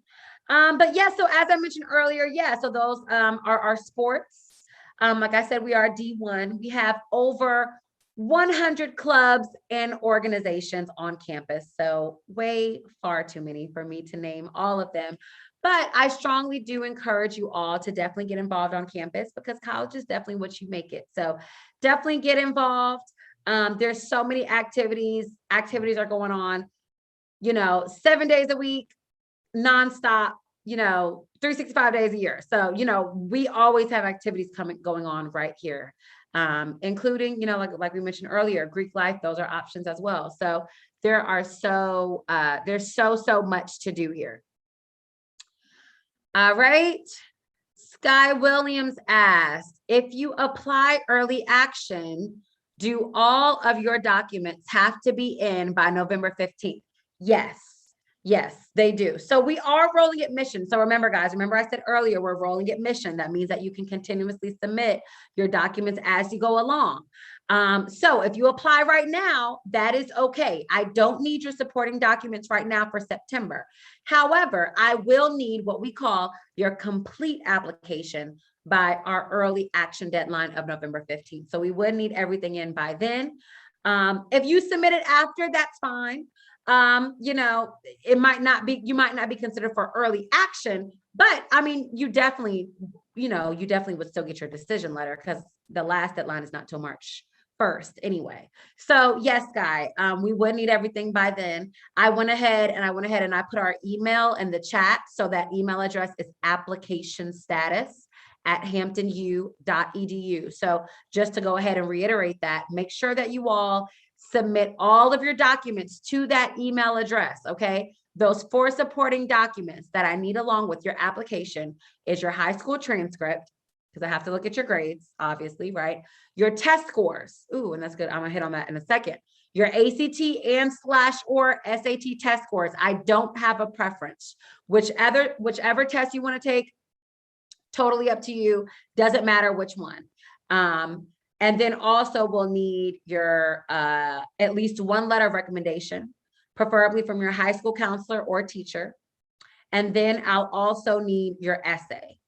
Speaker 1: But yes, so as I mentioned earlier, yeah, so those are our sports. Like I said, we are D1. We have over 100 clubs and organizations on campus. So way far too many for me to name all of them. But I strongly do encourage you all to definitely get involved on campus, because college is definitely what you make it. So definitely get involved. There's so many activities. Activities are going on, 7 days a week, nonstop, 365 days a year. So, we always have activities going on right here. Including, like we mentioned earlier, Greek life, those are options as well. So there's so much to do here. All right. Sky Williams asked, if you apply early action, do all of your documents have to be in by November 15th? Yes, they do. So we are rolling admission. So remember, guys, I said earlier, we're rolling admission. That means that you can continuously submit your documents as you go along. So if you apply right now, that is okay. I don't need your supporting documents right now for September. However, I will need what we call your complete application by our early action deadline of November 15th. So we would need everything in by then. If you submit it after, that's fine. It might not be, you might not be considered for early action, but I mean, you definitely would still get your decision letter, because the last deadline is not till March 1st anyway. So yes, Guy, we would need everything by then. I went ahead and I put our email in the chat. So that email address is applicationstatus@hamptonu.edu. So just to go ahead and reiterate that, make sure that you all submit all of your documents to that email address, okay? Those 4 supporting documents that I need along with your application is your high school transcript, because I have to look at your grades, obviously, right? Your test scores. Ooh, and that's good. I'm gonna hit on that in a second. Your ACT and/or SAT test scores. I don't have a preference. Whichever test you want to take, totally up to you. Doesn't matter which one. And then also we'll need your at least 1 letter of recommendation, preferably from your high school counselor or teacher. And then I'll also need your essay.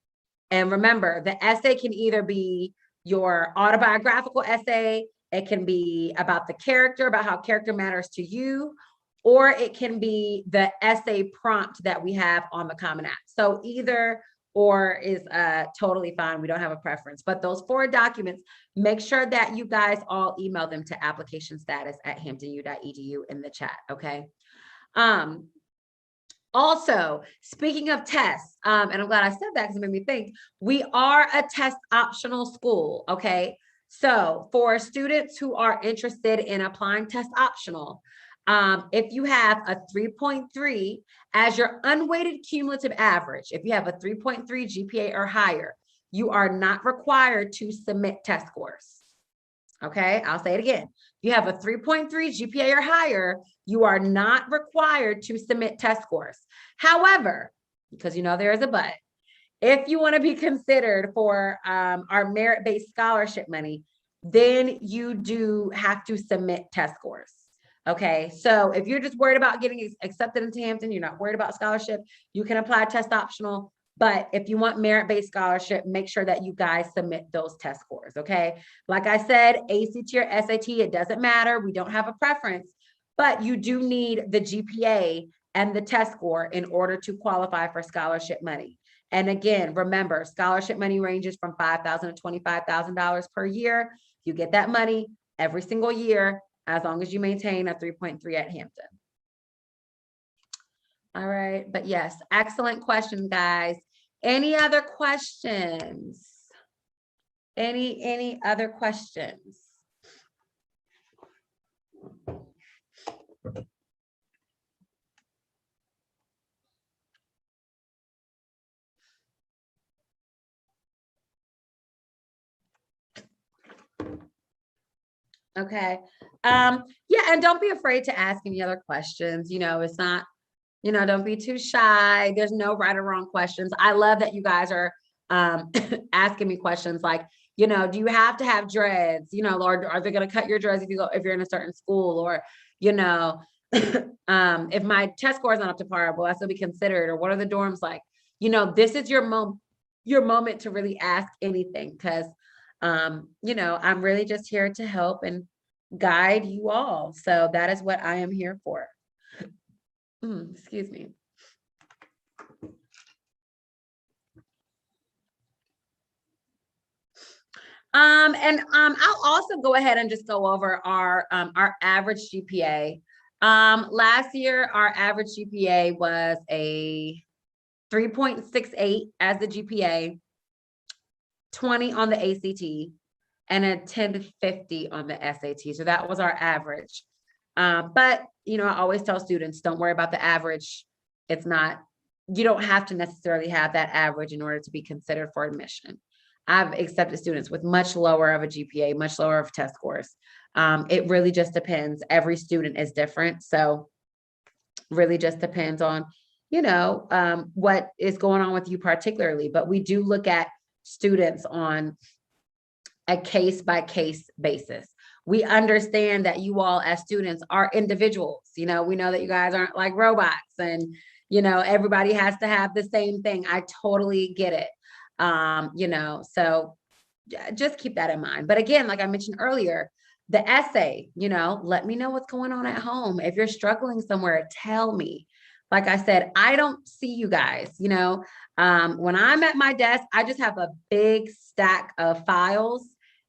Speaker 1: And remember, the essay can either be your autobiographical essay, it can be about the character, about how character matters to you, or it can be the essay prompt that we have on the Common App. So either or is totally fine. We don't have a preference, but those 4 documents, make sure that you guys all email them to applicationstatus@hamptonu.edu in the chat, okay? Also, speaking of tests, and I'm glad I said that because it made me think, we are a test optional school, okay? So for students who are interested in applying test optional, if you have a 3.3 as your unweighted cumulative average, if you have a 3.3 GPA or higher, you are not required to submit test scores. Okay, I'll say it again. If you have a 3.3 GPA or higher, you are not required to submit test scores. However, because there is a but, if you want to be considered for our merit-based scholarship money, then you do have to submit test scores. Okay, so if you're just worried about getting accepted into Hampton, you're not worried about scholarship, you can apply test optional. But if you want merit-based scholarship, make sure that you guys submit those test scores, okay? Like I said, ACT or SAT, it doesn't matter. We don't have a preference, but you do need the GPA and the test score in order to qualify for scholarship money. And again, remember, scholarship money ranges from $5,000 to $25,000 per year. You get that money every single year, as long as you maintain a 3.3 at Hampton. All right, but yes, excellent question, guys. Any other questions? Any other questions? Okay. Yeah, and don't be afraid to ask any other questions. You know, it's not, you know, don't be too shy. There's no right or wrong questions. I love that you guys are asking me questions like, you know, do you have to have dreads? You know, or are they going to cut your dreads if you're in a certain school? Or, you know, if my test score is not up to par, will I still be considered? Or what are the dorms like? You know, this is your moment to really ask anything, because you know, I'm really just here to help and guide you all. So that is what I am here for. Excuse me. I'll also go ahead and just go over our average GPA. Last year, our average GPA was a 3.68 as the GPA, 20 on the ACT, and a 1050 on the SAT. So that was our average. But, you know, I always tell students, don't worry about the average. It's not, you don't have to necessarily have that average in order to be considered for admission. I've accepted students with much lower of a GPA, much lower of test scores. It really just depends. Every student is different. So really just depends on, you know, what is going on with you particularly. But we do look at students on a case-by-case basis. We understand that you all as students are individuals. You know, we know that you guys aren't like robots and, you know, everybody has to have the same thing. I totally get it. You know, so just keep that in mind. But again, like I mentioned earlier, the essay, you know, let me know what's going on at home. If you're struggling somewhere, tell me. Like I said, I don't see you guys, you know, when I'm at my desk, I just have a big stack of files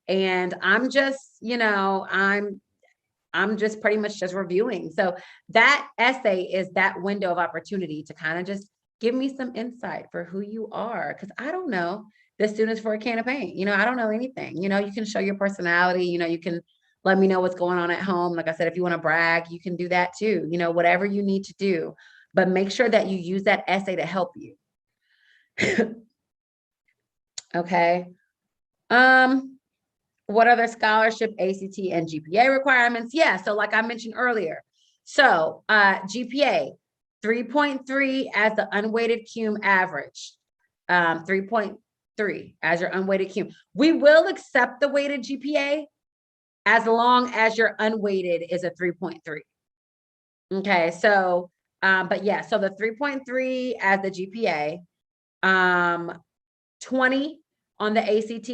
Speaker 1: and I'm just, you know, I'm just pretty much just reviewing. So that essay is that window of opportunity to kind of just give me some insight for who you are. Cause I don't know the students for a can of paint, you know, I don't know anything, you know, you can show your personality, you know, you can let me know what's going on at home. Like I said, if you want to brag, you can do that too, you know, whatever you need to do, but make sure that you use that essay to help you. Okay. What are the scholarship, ACT, and GPA requirements? Yeah, so like I mentioned earlier, so GPA 3.3 as the unweighted cum average, 3.3 as your unweighted cum. We will accept the weighted GPA as long as your unweighted is a 3.3. Okay, so but yeah, so the 3.3 as the GPA, 20 on the ACT,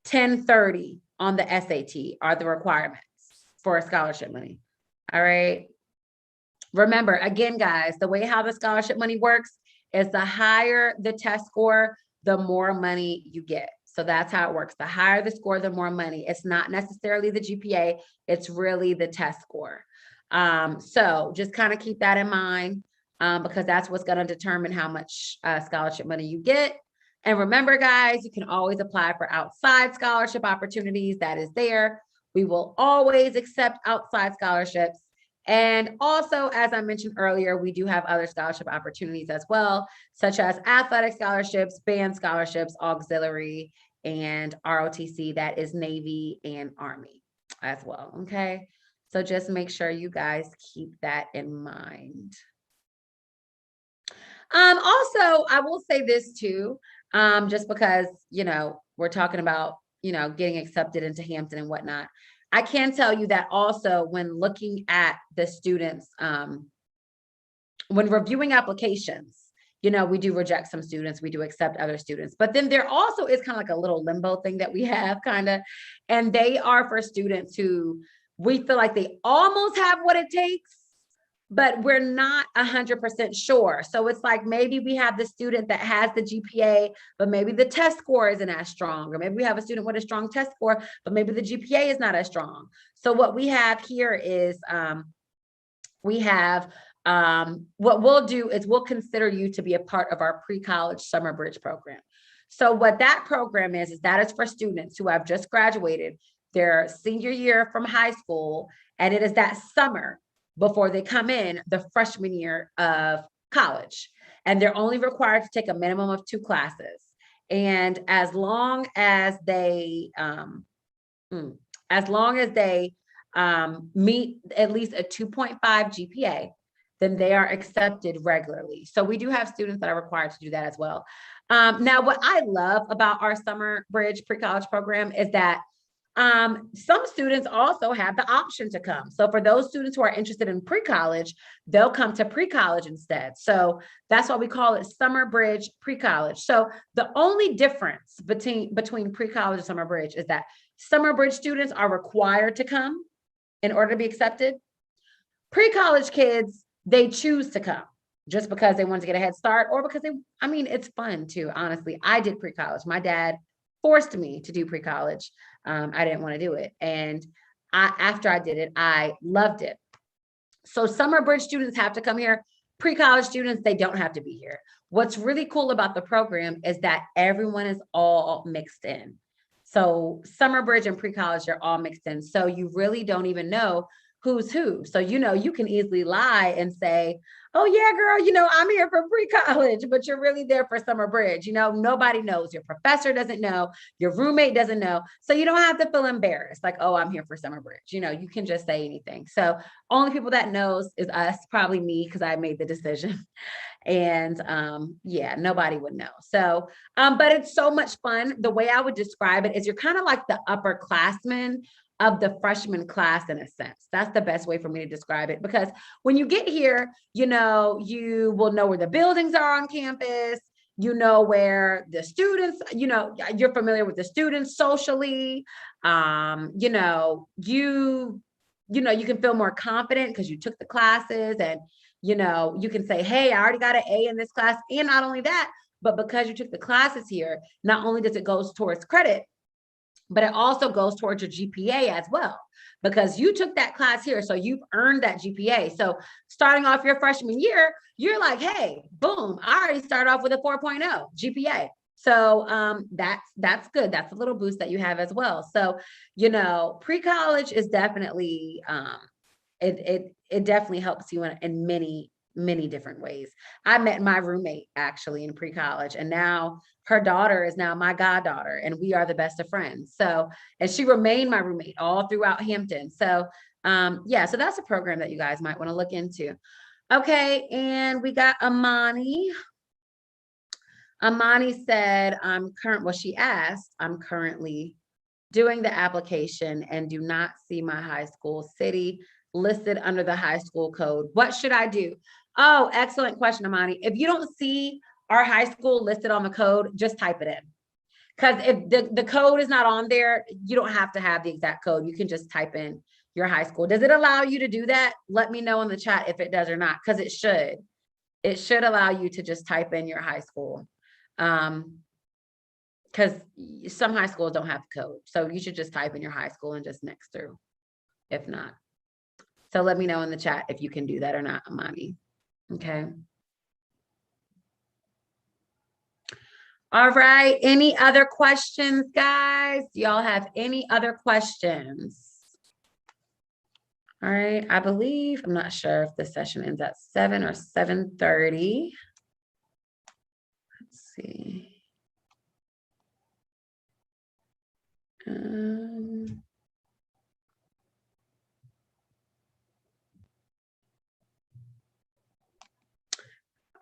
Speaker 1: 1030 on the SAT are the requirements for scholarship money. All right. Remember, again, guys, the way how the scholarship money works is the higher the test score, the more money you get. So that's how it works. The higher the score, the more money. It's not necessarily the GPA. It's really the test score. So just kind of keep that in mind because that's what's going to determine how much scholarship money you get. And remember, guys, you can always apply for outside scholarship opportunities. That is there. We will always accept outside scholarships. And also, as I mentioned earlier, we do have other scholarship opportunities as well, such as athletic scholarships, band scholarships, auxiliary, and ROTC, that is Navy and Army as well. Okay. So just make sure you guys keep that in mind. Also, I will say this too, just because, you know, we're talking about, you know, getting accepted into Hampton and whatnot. I can tell you that also when looking at the students, when reviewing applications, we do reject some students, we do accept other students. But then there also is kind of like a little limbo thing that we have kind of, and they are for students who we feel like they almost have what it takes, but we're not 100% sure. So it's like, maybe we have the student that has the GPA, but maybe the test score isn't as strong, or maybe we have a student with a strong test score, but maybe the GPA is not as strong. So what we have here is, what we'll do is we'll consider you to be a part of our pre-college summer bridge program. So what that program is that is for students who have just graduated their senior year from high school, and it is that summer before they come in the freshman year of college. And they're only required to take a minimum of 2 classes. And as long as they meet at least a 2.5 GPA, then they are accepted regularly. So we do have students that are required to do that as well. Now, what I love about our summer bridge pre-college program is that some students also have the option to come. So for those students who are interested in pre-college, they'll come to pre-college instead. So that's why we call it summer bridge pre-college. So the only difference between pre-college and summer bridge is that summer bridge students are required to come in order to be accepted. Pre-college kids, they choose to come just because they want to get a head start, or because it's fun too, honestly. I did pre-college. My dad forced me to do pre-college. I didn't want to do it. And after I did it, I loved it. So summer bridge students have to come here. Pre-college students, they don't have to be here. What's really cool about the program is that everyone is all mixed in. So summer bridge and pre-college are all mixed in. So you really don't even know who's who. So, you can easily lie and say, oh yeah, girl, I'm here for pre-college, but you're really there for summer bridge. Nobody knows. Your professor doesn't know. Your roommate doesn't know. So you don't have to feel embarrassed. Like, oh, I'm here for summer bridge. You can just say anything. So only people that knows is us, probably me, because I made the decision. And yeah, nobody would know. So, but it's so much fun. The way I would describe it is you're kind of like the upperclassmen of the freshman class in a sense. That's the best way for me to describe it, because when you get here, you will know where the buildings are on campus, where the students, you're familiar with the students socially. You can feel more confident because you took the classes, and you can say, hey, I already got an A in this class. And not only that, but because you took the classes here, not only does it go towards credit, but it also goes towards your GPA as well, because you took that class here. So you've earned that GPA. So starting off your freshman year, you're like, hey, boom, I already started off with a 4.0 GPA. So that's good. That's a little boost that you have as well. So, pre-college is definitely, it definitely helps you in many different ways. I met my roommate actually in pre-college, and now her daughter is now my goddaughter, and we are the best of friends. So, and she remained my roommate all throughout Hampton. So, yeah, so that's a program that you guys might want to look into. Okay, and we got Amani. Amani said, she asked, I'm currently doing the application and do not see my high school city listed under the high school code. What should I do? Oh, excellent question, Amani. If you don't see our high school listed on the code, just type it in. Because if the code is not on there, you don't have to have the exact code. You can just type in your high school. Does it allow you to do that? Let me know in the chat if it does or not, because it should. It should allow you to just type in your high school. Because some high schools don't have the code. So you should just type in your high school and just next through, if not. So let me know in the chat if you can do that or not, Amani. Okay. All right. Any other questions, guys? Y'all have any other questions? All right. I believe, I'm not sure if the session ends at 7 or 7:30. Let's see.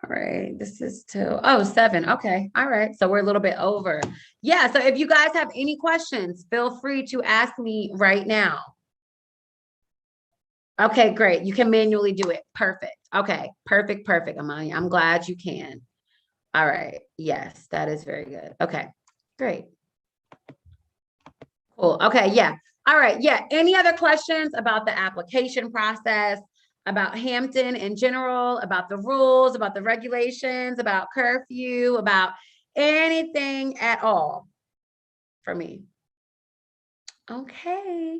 Speaker 1: All right, this is till 7. Okay, all right. So we're a little bit over. Yeah, so if you guys have any questions, feel free to ask me right now. Okay, great. You can manually do it. Perfect. Okay, perfect, Amani. I'm glad you can. All right. Yes, that is very good. Okay, great. Cool. Okay. Yeah. All right. Yeah. Any other questions about the application process, about Hampton in general, about the rules, about the regulations, about curfew, about anything at all for me? Okay.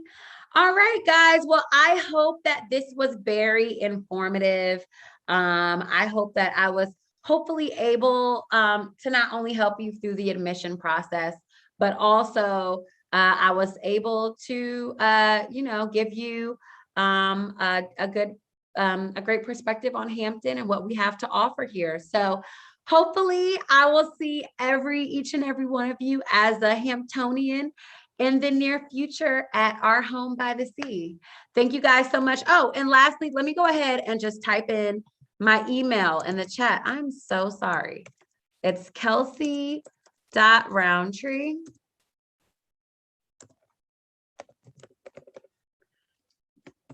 Speaker 1: All right, guys. Well, I hope that this was very informative. I hope that I was hopefully able to not only help you through the admission process, but also I was able to, give you a good, a great perspective on Hampton and what we have to offer here. So hopefully I will see each and every one of you as a Hamptonian in the near future at our home by the sea. Thank you guys so much. Oh, and lastly, let me go ahead and just type in my email in the chat. I'm so sorry. It's Kelsey.Rountree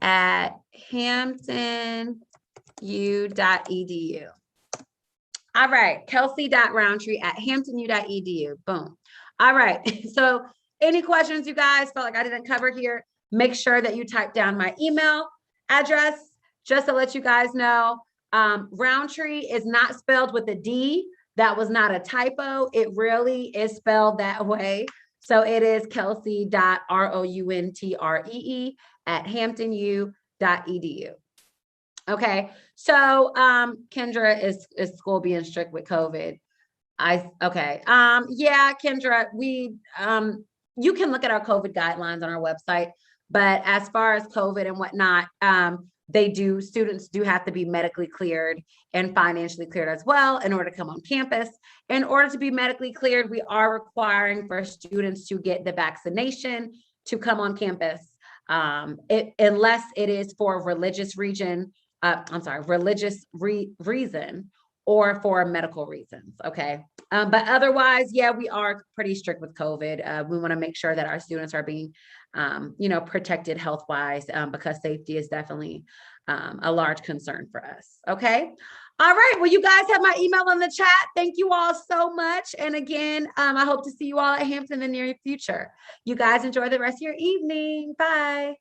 Speaker 1: at hamptonu.edu. All right, Kelsey.Rountree at hamptonu.edu. Boom. All right. So any questions you guys felt like I didn't cover here, make sure that you type down my email address just to let you guys know. Rountree is not spelled with a D. That was not a typo. It really is spelled that way. So it is Kelsey.Rountree at hamptonu.edu. Okay. So Kendra is school being strict with COVID. Okay. Yeah, Kendra, you can look at our COVID guidelines on our website, but as far as COVID and whatnot, students do have to be medically cleared and financially cleared as well in order to come on campus. In order to be medically cleared, we are requiring for students to get the vaccination to come on campus, unless it is for religious reason or for medical reasons. Okay. But otherwise, yeah, we are pretty strict with COVID. We want to make sure that our students are being, protected health-wise, because safety is definitely a large concern for us. Okay. All right. Well, you guys have my email in the chat. Thank you all so much. And again, I hope to see you all at Hampton in the near future. You guys enjoy the rest of your evening. Bye.